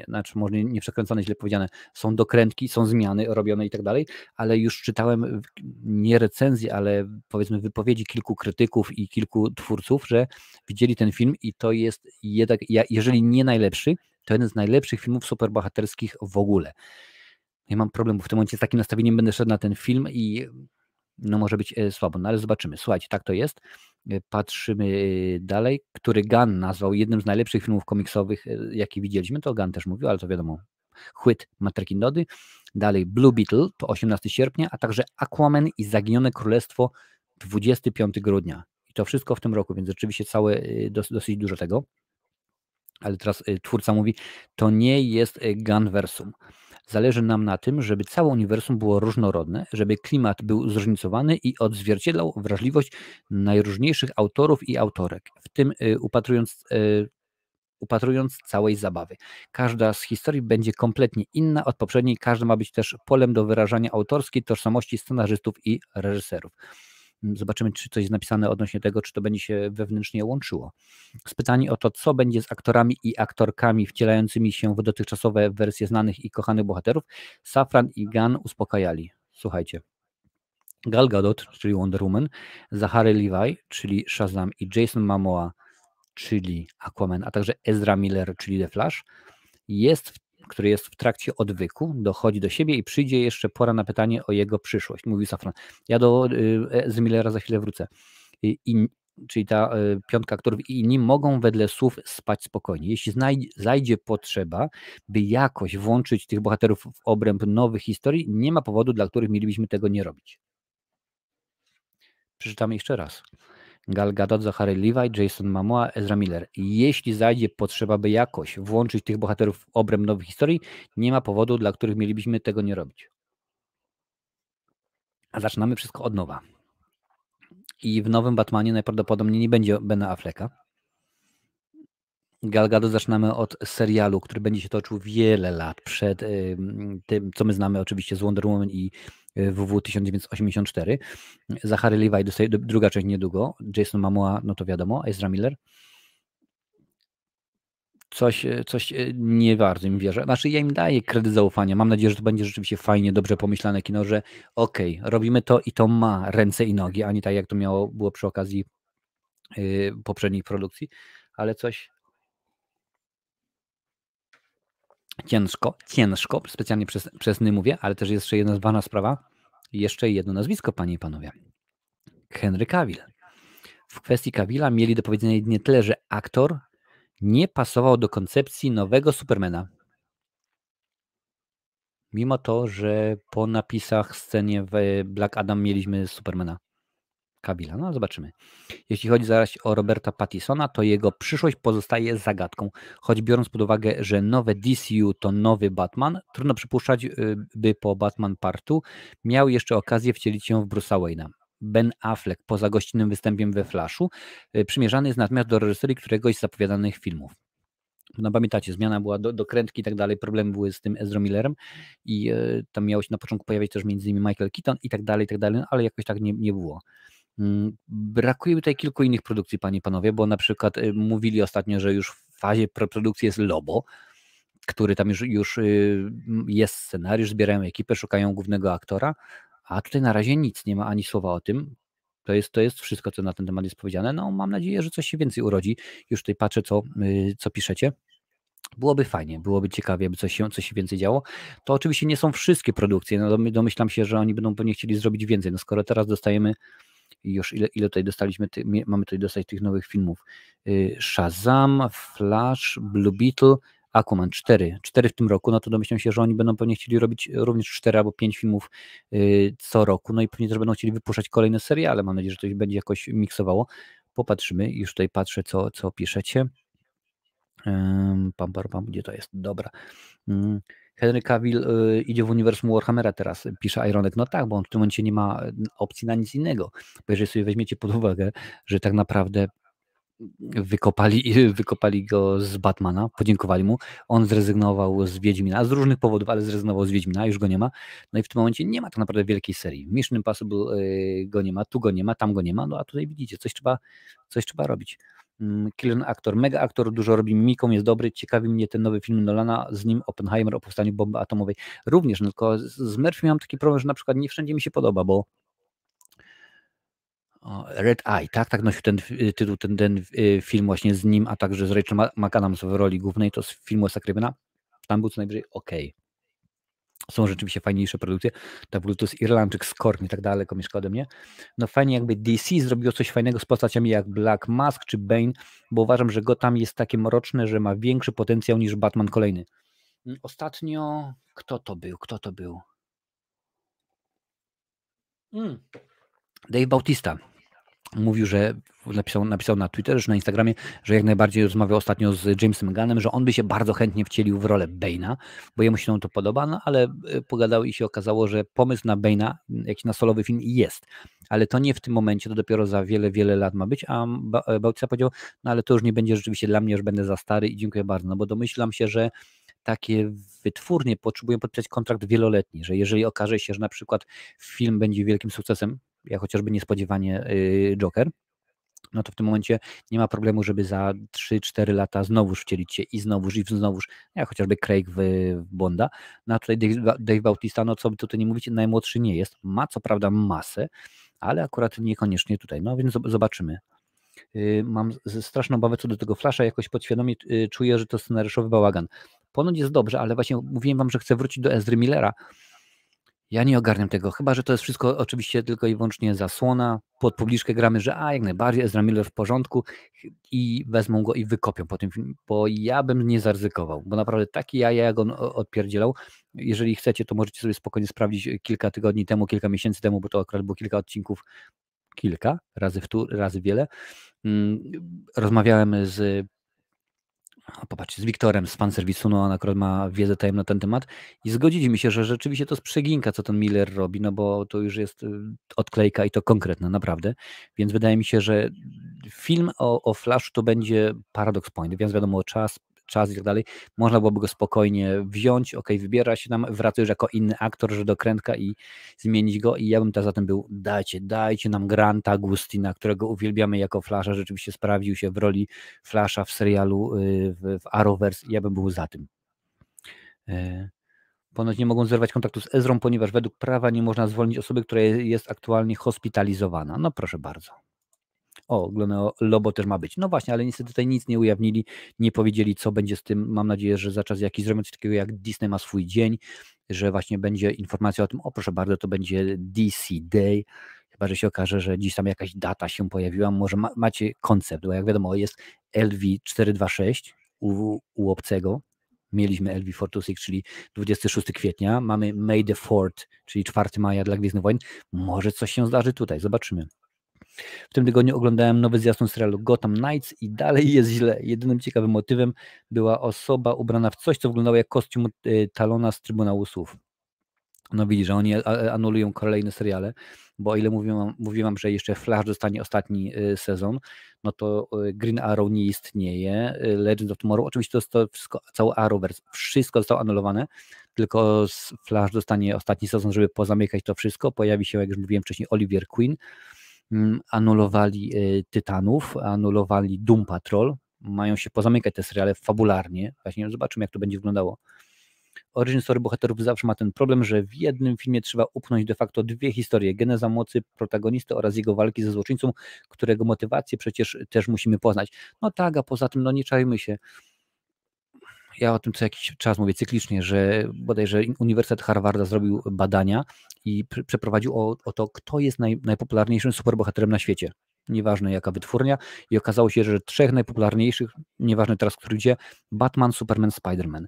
znaczy może nie przekręcany, źle powiedziane, są dokrętki, są zmiany robione i tak dalej, ale już czytałem nie recenzje, ale powiedzmy wypowiedzi kilku krytyków i kilku twórców, że widzieli ten film i to jest jednak, jeżeli nie najlepszy, to jeden z najlepszych filmów superbohaterskich w ogóle. Ja mam problem, bo w tym momencie z takim nastawieniem będę szedł na ten film i no może być słabo, no ale zobaczymy. Słuchajcie, tak to jest. Patrzymy dalej, który Gunn nazwał jednym z najlepszych filmów komiksowych, jaki widzieliśmy. To Gunn też mówił, ale to wiadomo, chwyt Materkindody. Dalej Blue Beetle, to 18 sierpnia, a także Aquaman i Zaginione Królestwo 25 grudnia. I to wszystko w tym roku, więc rzeczywiście dosyć dużo tego. Ale teraz twórca mówi, to nie jest Gunversum. Zależy nam na tym, żeby całe uniwersum było różnorodne, żeby klimat był zróżnicowany i odzwierciedlał wrażliwość najróżniejszych autorów i autorek, w tym upatrując całej zabawy. Każda z historii będzie kompletnie inna od poprzedniej, każda ma być też polem do wyrażania autorskiej tożsamości scenarzystów i reżyserów. Zobaczymy, czy coś jest napisane odnośnie tego, czy to będzie się wewnętrznie łączyło. Spytani o to, co będzie z aktorami i aktorkami wcielającymi się w dotychczasowe wersje znanych i kochanych bohaterów, Safran i Gunn uspokajali. Słuchajcie. Gal Gadot, czyli Wonder Woman, Zachary Levi, czyli Shazam i Jason Momoa, czyli Aquaman, a także Ezra Miller, czyli The Flash, który jest w trakcie odwyku, dochodzi do siebie i przyjdzie jeszcze pora na pytanie o jego przyszłość, mówi Safran. Ja do Ezra Millera za chwilę wrócę. Czyli ta piątka aktorów i inni mogą wedle słów spać spokojnie. Jeśli zajdzie potrzeba, by jakoś włączyć tych bohaterów w obręb nowych historii, nie ma powodu, dla których mielibyśmy tego nie robić. Przeczytamy jeszcze raz. Gal Gadot, Zachary Levi, Jason Momoa, Ezra Miller. Jeśli zajdzie potrzeba, by jakoś włączyć tych bohaterów w obręb nowych historii, nie ma powodu, dla których mielibyśmy tego nie robić. A zaczynamy wszystko od nowa. I w nowym Batmanie najprawdopodobniej nie będzie Bena Afflecka. Gal Gadot zaczynamy od serialu, który będzie się toczył wiele lat przed tym, co my znamy oczywiście z Wonder Woman i WW 1984. Zachary Levi dostaje druga część niedługo. Jason Momoa, no to wiadomo, Ezra Miller. Coś nie bardzo im wierzę. Znaczy ja im daję kredyt zaufania. Mam nadzieję, że to będzie rzeczywiście fajnie, dobrze pomyślane kino, że okej, robimy to i to ma ręce i nogi, a nie tak jak to było przy okazji poprzednich produkcji, ale coś ciężko, specjalnie przez mówię, ale też jeszcze jedna ważna sprawa. Jeszcze jedno nazwisko, panie i panowie. Henry Cavill. W kwestii Cavilla mieli do powiedzenia jedynie tyle, że aktor nie pasował do koncepcji nowego Supermana. Mimo to, że po napisach scenie w Black Adam mieliśmy Supermana Cavilla. No zobaczymy. Jeśli chodzi zaś o Roberta Pattisona, to jego przyszłość pozostaje zagadką. Choć biorąc pod uwagę, że nowe DCU to nowy Batman, trudno przypuszczać, by po Batman Part 2 miał jeszcze okazję wcielić się w Bruce'a Wayne'a. Ben Affleck poza gościnnym występem we Flashu przymierzany jest natomiast do reżyserii któregoś z zapowiadanych filmów. No pamiętacie, zmiana była do krętki i tak dalej, problemy były z tym Ezra Millerem i tam miało się na początku pojawiać też między innymi Michael Keaton i tak dalej, ale jakoś tak nie było. Brakuje tutaj kilku innych produkcji, panie i panowie, bo na przykład mówili ostatnio, że już w fazie preprodukcji jest Lobo, który tam już jest scenariusz, zbierają ekipę, szukają głównego aktora, a tutaj na razie nic, nie ma ani słowa o tym. To jest wszystko, co na ten temat jest powiedziane. No mam nadzieję, że coś się więcej urodzi. Już tutaj patrzę, co piszecie. Byłoby fajnie, byłoby ciekawie, aby coś się więcej działo. To oczywiście nie są wszystkie produkcje. No, domyślam się, że oni będą pewnie chcieli zrobić więcej. No skoro teraz dostajemy już ile tutaj dostaliśmy, mamy tutaj dostać tych nowych filmów. Shazam, Flash, Blue Beetle, Aquaman 4 w tym roku, no to domyślam się, że oni będą pewnie chcieli robić również 4 albo 5 filmów co roku, no i pewnie też będą chcieli wypuszczać kolejne seriale. Mam nadzieję, że to się będzie jakoś miksowało. Popatrzymy, już tutaj patrzę, co piszecie. Gdzie to jest? Dobra. Henry Cavill idzie w uniwersum Warhammera teraz, pisze Ironek. No tak, bo on w tym momencie nie ma opcji na nic innego. Bo jeżeli sobie weźmiecie pod uwagę, że tak naprawdę wykopali go z Batmana, podziękowali mu, on zrezygnował z Wiedźmina, z różnych powodów, ale zrezygnował z Wiedźmina, już go nie ma. No i w tym momencie nie ma tak naprawdę wielkiej serii. Mission Impossible go nie ma, tu go nie ma, tam go nie ma, no a tutaj widzicie, coś trzeba robić. Killen aktor, mega aktor, dużo robi mimiką, jest dobry, ciekawi mnie ten nowy film Nolana, z nim Oppenheimer o powstaniu bomby atomowej. Również, no tylko z Murphy mam taki problem, że na przykład nie wszędzie mi się podoba, bo Red Eye, tak nosił ten tytuł, ten film właśnie z nim, a także z Rachel McAdams w roli głównej, to z filmu Wesa Cravena, tam był co najwyżej okej. Są rzeczywiście fajniejsze produkcje. Tak w ogóle to jest Irlandczyk z Korn, nie tak daleko mieszka ode mnie. No fajnie jakby DC zrobiło coś fajnego z postaciami jak Black Mask czy Bane, bo uważam, że Gotham jest takie mroczne, że ma większy potencjał niż Batman kolejny. Ostatnio, kto to był? Dave Bautista mówił, że napisał na Twitterze, czy na Instagramie, że jak najbardziej rozmawiał ostatnio z Jamesem Gunnem, że on by się bardzo chętnie wcielił w rolę Bane'a, bo jemu się to podoba, no ale pogadał i się okazało, że pomysł na Bane'a, jakiś na solowy film jest, ale to nie w tym momencie, to dopiero za wiele, wiele lat ma być, a Bautista powiedział, no ale to już nie będzie rzeczywiście dla mnie, już będę za stary i dziękuję bardzo, no bo domyślam się, że takie wytwórnie potrzebują podpisać kontrakt wieloletni, że jeżeli okaże się, że na przykład film będzie wielkim sukcesem, jak chociażby niespodziewanie Joker, no to w tym momencie nie ma problemu, żeby za 3-4 lata znowuż wcielić się i znowuż, jak chociażby Craig w Bonda. No a tutaj Dave Bautista, no co by tutaj nie mówić, najmłodszy nie jest, ma co prawda masę, ale akurat niekoniecznie tutaj, no więc zobaczymy. Mam straszną obawę co do tego Flasha, jakoś podświadomie czuję, że to scenariuszowy bałagan. Ponoć jest dobrze, ale właśnie mówiłem wam, że chcę wrócić do Ezry Millera. Ja nie ogarniam tego, chyba że to jest wszystko oczywiście tylko i wyłącznie zasłona, pod publiczkę gramy, że jak najbardziej Ezra Miller w porządku i wezmą go i wykopią po tym filmie, bo ja bym nie zaryzykował, bo naprawdę taki jaja jak on odpierdzielał. Jeżeli chcecie, to możecie sobie spokojnie sprawdzić kilka tygodni temu, kilka miesięcy temu, bo to akurat było kilka odcinków, kilka razy wiele. Rozmawiałem z Wiktorem z fanserwisu, no on akurat ma wiedzę tajemną na ten temat i zgodziliśmy się, że rzeczywiście to jest przeginka, co ten Miller robi, no bo to już jest odklejka i to konkretna, naprawdę. Więc wydaje mi się, że film o Flashu to będzie paradox point, więc wiadomo, czas i tak dalej. Można byłoby go spokojnie wziąć, wybiera się nam, wraca już jako inny aktor, że dokrętka i zmienić go i ja bym teraz za tym był, dajcie nam Granta Gustina, którego uwielbiamy jako Flasha, rzeczywiście sprawdził się w roli Flasha w serialu w Arrowverse, ja bym był za tym. Ponoć nie mogą zerwać kontaktu z Ezrą, ponieważ według prawa nie można zwolnić osoby, która jest aktualnie hospitalizowana. No proszę bardzo. Oglądano Lobo też ma być. No właśnie, ale niestety tutaj nic nie ujawnili, nie powiedzieli, co będzie z tym. Mam nadzieję, że za czas jakiś zrobią coś takiego, jak Disney ma swój dzień, że właśnie będzie informacja o tym, proszę bardzo, to będzie DC Day, chyba że się okaże, że dziś tam jakaś data się pojawiła, może macie koncept, bo jak wiadomo jest LV426 u obcego, mieliśmy LV426, czyli 26 kwietnia, mamy May the 4th, czyli 4 maja dla Gwiezdnych Wojen, może coś się zdarzy tutaj, zobaczymy. W tym tygodniu oglądałem nowy zwiastun serialu Gotham Knights i dalej jest źle. Jedynym ciekawym motywem była osoba ubrana w coś, co wyglądało jak kostium Talona z Trybunału Słów. No widzi, że oni anulują kolejne seriale, bo o ile mówiłem wam, że jeszcze Flash dostanie ostatni sezon, no to Green Arrow nie istnieje, Legends of Tomorrow, oczywiście to jest to wszystko, cały Arrowverse, wszystko zostało anulowane, tylko Flash dostanie ostatni sezon, żeby pozamykać to wszystko, pojawi się, jak już mówiłem wcześniej, Oliver Queen, anulowali Tytanów, anulowali Doom Patrol, mają się pozamykać te seriale fabularnie, właśnie zobaczymy, jak to będzie wyglądało. Origin story bohaterów zawsze ma ten problem, że w jednym filmie trzeba upchnąć de facto dwie historie, geneza mocy protagonisty oraz jego walki ze złoczyńcą, którego motywację przecież też musimy poznać. No tak, a poza tym, no nie czajmy się, ja o tym co jakiś czas mówię cyklicznie, że bodajże Uniwersytet Harvarda zrobił badania i przeprowadził o to, kto jest najpopularniejszym superbohaterem na świecie. Nieważne jaka wytwórnia i okazało się, że trzech najpopularniejszych, nieważne teraz który gdzie, Batman, Superman, Spider-Man.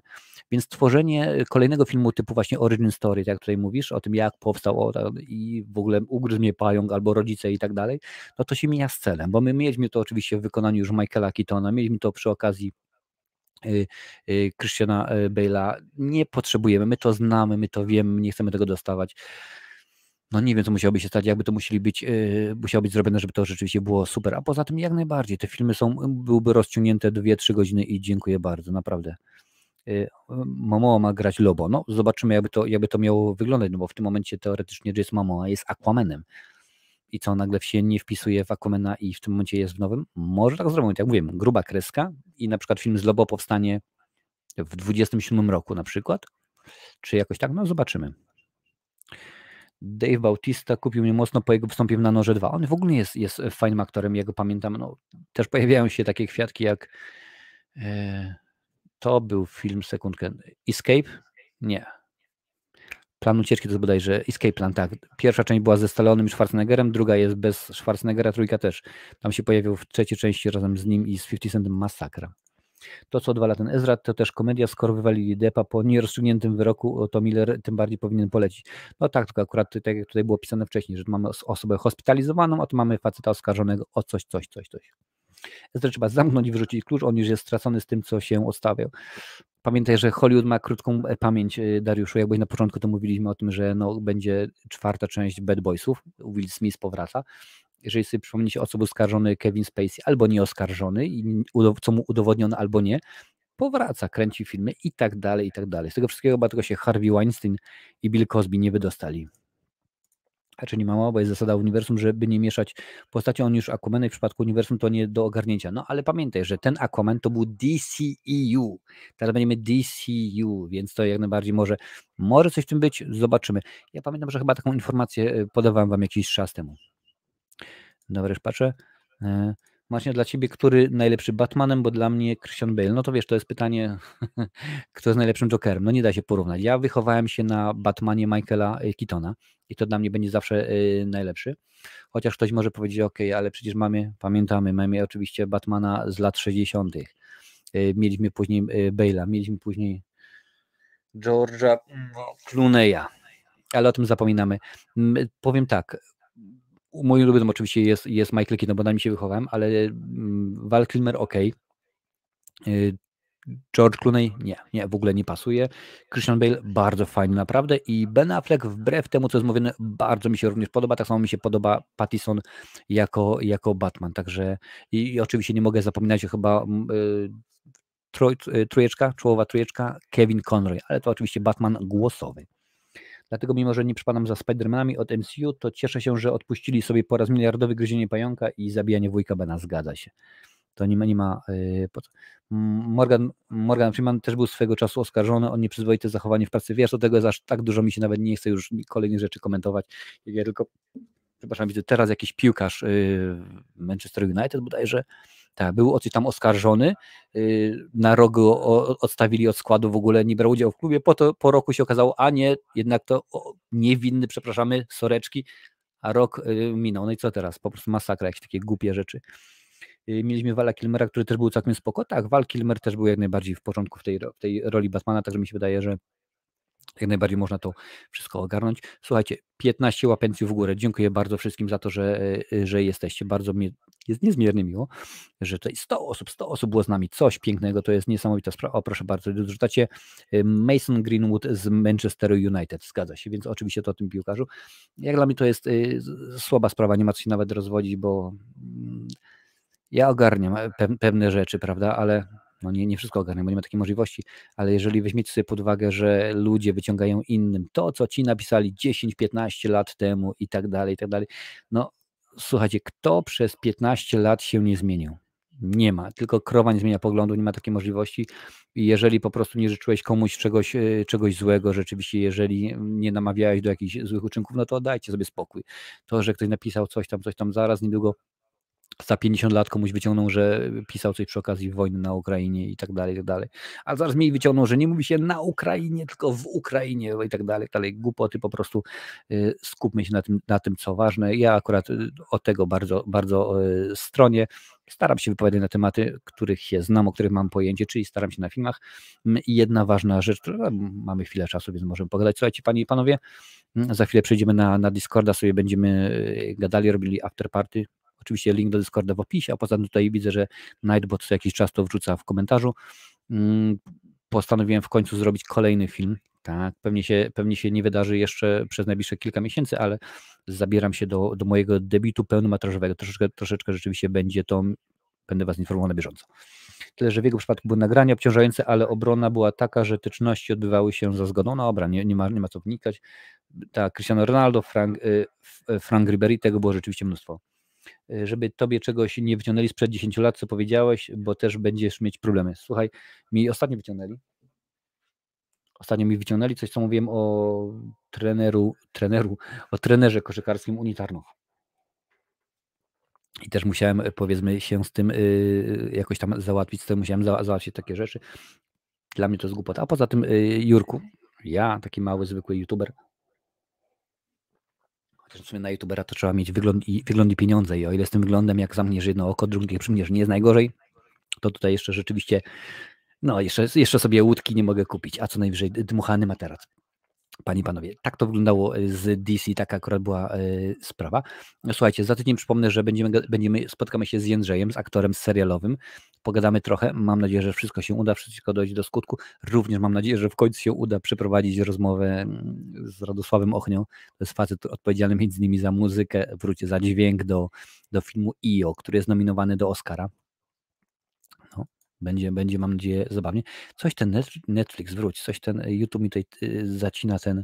Więc tworzenie kolejnego filmu typu właśnie Origin Story, tak jak tutaj mówisz, o tym jak powstał i w ogóle ugryzł mnie pająk albo rodzice i tak dalej, no to się mija z celem, bo my mieliśmy to oczywiście w wykonaniu już Michaela Keatona, mieliśmy to przy okazji Christiana Bale'a. Nie potrzebujemy, my to znamy, my to wiemy, nie chcemy tego dostawać. No nie wiem, co musiałoby się stać, jakby to musiało być zrobione, żeby to rzeczywiście było super. A poza tym jak najbardziej, te filmy byłyby rozciągnięte 2-3 godziny i dziękuję bardzo, naprawdę. Momoa ma grać Lobo. No zobaczymy, jakby to miało wyglądać, no bo w tym momencie teoretycznie Jason Momoa jest Aquamanem. I co, nagle się nie wpisuje w Aquamana i w tym momencie jest w nowym? Może tak zrobią, jak mówiłem, gruba kreska i na przykład film z Lobo powstanie w 27 roku na przykład, czy jakoś tak, no zobaczymy. Dave Bautista kupił mnie mocno po jego wystąpieniu na Noże 2. On w ogóle jest fajnym aktorem, ja go pamiętam, no, też pojawiają się takie kwiatki jak to był film, sekundkę, Escape? Nie. Plan ucieczki to jest bodajże Escape Plan, tak. Pierwsza część była ze Stallonem i Schwarzeneggerem, druga jest bez Schwarzeneggera, trójka też. Tam się pojawił w trzeciej części razem z nim i z 50 Centem Masakra. To, co odwala ten Ezra, to też komedia, skoro wywalili Deppa po nierozstrzygniętym wyroku, to Miller tym bardziej powinien polecić. No tak, tylko akurat tak jak tutaj było pisane wcześniej, że mamy osobę hospitalizowaną, a tu mamy faceta oskarżonego o coś. Ezra trzeba zamknąć i wyrzucić klucz, on już jest stracony z tym, co się odstawiał. Pamiętaj, że Hollywood ma krótką pamięć, Dariuszu, jakbyś na początku to mówiliśmy o tym, że no, będzie czwarta część Bad Boysów, Will Smith powraca. Jeżeli sobie przypomnicie, o co był oskarżony Kevin Spacey, albo nie oskarżony, i co mu udowodniono, albo nie, powraca, kręci filmy i tak dalej, i tak dalej. Z tego wszystkiego chyba tylko się Harvey Weinstein i Bill Cosby nie wydostali. A czy nie mało, bo jest zasada uniwersum, żeby nie mieszać postaci, on już Aquaman w przypadku uniwersum to nie do ogarnięcia. No ale pamiętaj, że ten Aquaman to był DCEU. Teraz będziemy DCU, więc to jak najbardziej może coś w tym być, zobaczymy. Ja pamiętam, że chyba taką informację podawałem wam jakiś czas temu. Dobra, już patrzę. Właśnie dla ciebie, który najlepszy Batmanem, bo dla mnie Christian Bale. No to wiesz, to jest pytanie, kto jest najlepszym Jokerem. No nie da się porównać. Ja wychowałem się na Batmanie Michaela Keatona i to dla mnie będzie zawsze najlepszy. Chociaż ktoś może powiedzieć, ok, ale przecież mamy oczywiście Batmana z lat 60. Mieliśmy później Bale'a, mieliśmy później George'a Clooney'a, ale o tym zapominamy. Powiem tak, moim ulubionym oczywiście jest Michael Keaton, bo na nim się wychowałem, ale Val Kilmer ok. George Clooney nie, w ogóle nie pasuje. Christian Bale bardzo fajny naprawdę i Ben Affleck wbrew temu, co jest mówione, bardzo mi się również podoba. Tak samo mi się podoba Pattison jako Batman. Także i oczywiście nie mogę zapominać chyba czołowa trójeczka Kevin Conroy, ale to oczywiście Batman głosowy. Dlatego mimo, że nie przypadam za Spider-Manami od MCU, to cieszę się, że odpuścili sobie po raz miliardowy gryzienie pająka i zabijanie wujka Bena. Zgadza się. To nie ma po co. Morgan Freeman też był swego czasu oskarżony o nieprzyzwoite zachowanie w pracy. Wiesz, do tego jest aż tak dużo, mi się nawet nie chce już kolejnych rzeczy komentować. Ja tylko, przepraszam, widzę teraz jakiś piłkarz Manchester United bodajże, tak, był tam oskarżony, na rok go odstawili od składu, w ogóle nie brał udziału w klubie, po roku się okazało, a nie, jednak to niewinny, przepraszamy, soreczki, a rok minął. No i co teraz? Po prostu masakra, jakieś takie głupie rzeczy. Mieliśmy Vala Kilmera, który też był całkiem spoko. Tak, Val Kilmer też był jak najbardziej w porządku w tej roli Batmana, także mi się wydaje, że jak najbardziej można to wszystko ogarnąć. Słuchajcie, 15 łapenców w górę. Dziękuję bardzo wszystkim za to, że jesteście. Bardzo mi jest niezmiernie miło, że tutaj 100 osób było z nami. Coś pięknego, to jest niesamowita sprawa. O, proszę bardzo, dorzucacie Mason Greenwood z Manchesteru United. Zgadza się, więc oczywiście to o tym piłkarzu. Jak dla mnie to jest słaba sprawa, nie ma co się nawet rozwodzić, bo ja ogarniam pewne rzeczy, prawda, ale no nie wszystko ogarniam, bo nie ma takiej możliwości, ale jeżeli weźmiecie sobie pod uwagę, że ludzie wyciągają innym to, co ci napisali 10-15 lat temu i tak dalej, no słuchajcie, kto przez 15 lat się nie zmienił? Nie ma, tylko krowa nie zmienia poglądu, nie ma takiej możliwości i jeżeli po prostu nie życzyłeś komuś czegoś złego, rzeczywiście, jeżeli nie namawiałeś do jakichś złych uczynków, no to dajcie sobie spokój. To, że ktoś napisał coś tam, zaraz niedługo za 50 lat komuś wyciągnął, że pisał coś przy okazji wojny na Ukrainie i tak dalej, a zaraz mi wyciągnął, że nie mówi się na Ukrainie, tylko w Ukrainie i tak dalej, głupoty, po prostu skupmy się na tym, co ważne. Ja akurat od tego bardzo stronię. Staram się wypowiadać na tematy, których się znam, o których mam pojęcie, czyli staram się na filmach. I jedna ważna rzecz, mamy chwilę czasu, więc możemy pogadać. Słuchajcie, panie i panowie, za chwilę przejdziemy na Discorda, sobie będziemy gadali, robili afterparty. Oczywiście link do Discorda w opisie, a poza tym tutaj widzę, że Nightbot co jakiś czas to wrzuca w komentarzu. Postanowiłem w końcu zrobić kolejny film. Tak, pewnie się nie wydarzy jeszcze przez najbliższe kilka miesięcy, ale zabieram się do mojego debiutu pełnometrażowego. Troszeczkę rzeczywiście będzie to, będę was informował na bieżąco. Tyle, że w jego przypadku były nagrania obciążające, ale obrona była taka, że te czynności odbywały się za zgodą na obran. Nie ma co wnikać. Tak, Cristiano Ronaldo, Frank Ribery, tego było rzeczywiście mnóstwo. Żeby tobie czegoś nie wyciągnęli sprzed 10 lat, co powiedziałeś, bo też będziesz mieć problemy. Słuchaj, mi ostatnio wyciągnęli coś, co mówiłem o trenerze koszykarskim Unii Tarnów. I też musiałem, powiedzmy, się z tym jakoś tam załatwić, musiałem załatwić takie rzeczy. Dla mnie to jest głupota. A poza tym, Jurku, ja, taki mały, zwykły youtuber, chociaż w sumie na youtubera to trzeba mieć wygląd i pieniądze i o ile z tym wyglądem, jak zamkniesz jedno oko, drugie przymierz, nie jest najgorzej, to tutaj jeszcze rzeczywiście, no jeszcze sobie łódki nie mogę kupić, a co najwyżej dmuchany materac. Panie i panowie, tak to wyglądało z DC, taka akurat była sprawa. Słuchajcie, za tydzień przypomnę, że spotkamy się z Jędrzejem, z aktorem serialowym, pogadamy trochę, mam nadzieję, że wszystko się uda, wszystko dojdzie do skutku, również mam nadzieję, że w końcu się uda przeprowadzić rozmowę z Radosławem Ochnią, to jest facet odpowiedzialny między innymi za muzykę, za dźwięk do filmu IO, który jest nominowany do Oscara. Będzie, mam nadzieję, zabawnie. Coś ten Netflix, coś ten YouTube mi tutaj zacina ten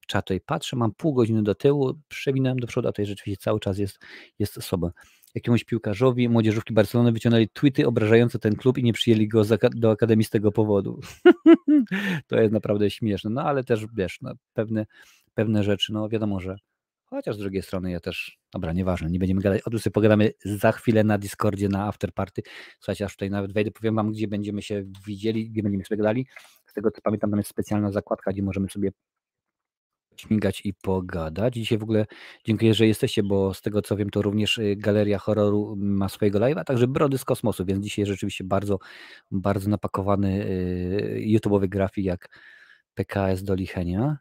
czat, tutaj patrzę, mam pół godziny do tyłu, przewinąłem do przodu, a tutaj rzeczywiście cały czas jest osoba. Jakiemuś piłkarzowi młodzieżówki Barcelony wyciągnęli tweety obrażające ten klub i nie przyjęli go do akademii z tego powodu. To jest naprawdę śmieszne, no ale też wiesz, no, pewne rzeczy, no wiadomo, że Chociaż z drugiej strony ja też dobra, nieważne, nie będziemy gadać. O tym sobie pogadamy za chwilę na Discordzie, na afterparty. Słuchajcie, aż tutaj nawet wejdę, powiem wam, gdzie będziemy się widzieli, gdzie będziemy sobie gadali. Z tego co pamiętam, tam jest specjalna zakładka, gdzie możemy sobie śmigać i pogadać. Dzisiaj w ogóle dziękuję, że jesteście, bo z tego co wiem, to również Galeria Horroru ma swojego live'a, także Brody z kosmosu, więc dzisiaj rzeczywiście bardzo, bardzo napakowany YouTube'owy grafik jak PKS do Lichenia.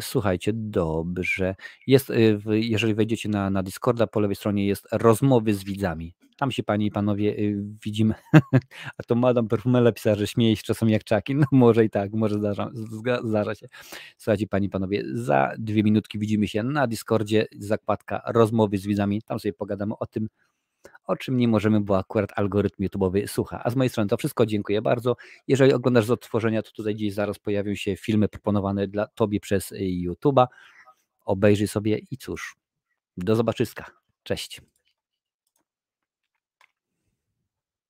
Słuchajcie, dobrze. Jest, jeżeli wejdziecie na Discorda, po lewej stronie jest rozmowy z widzami. Tam się panie i panowie widzimy. A to Madame Perfumella pisała, że śmieje się czasem jak czaki. No może i tak, może zdarza się. Słuchajcie panie i panowie, za 2 minutki widzimy się na Discordzie, zakładka rozmowy z widzami. Tam sobie pogadamy o tym, o czym nie możemy, bo akurat algorytm YouTube'owy słucha. A z mojej strony to wszystko, dziękuję bardzo. Jeżeli oglądasz z odtworzenia, to tutaj gdzieś zaraz pojawią się filmy proponowane dla Tobie przez YouTube'a. Obejrzyj sobie i cóż, do zobaczyska. Cześć.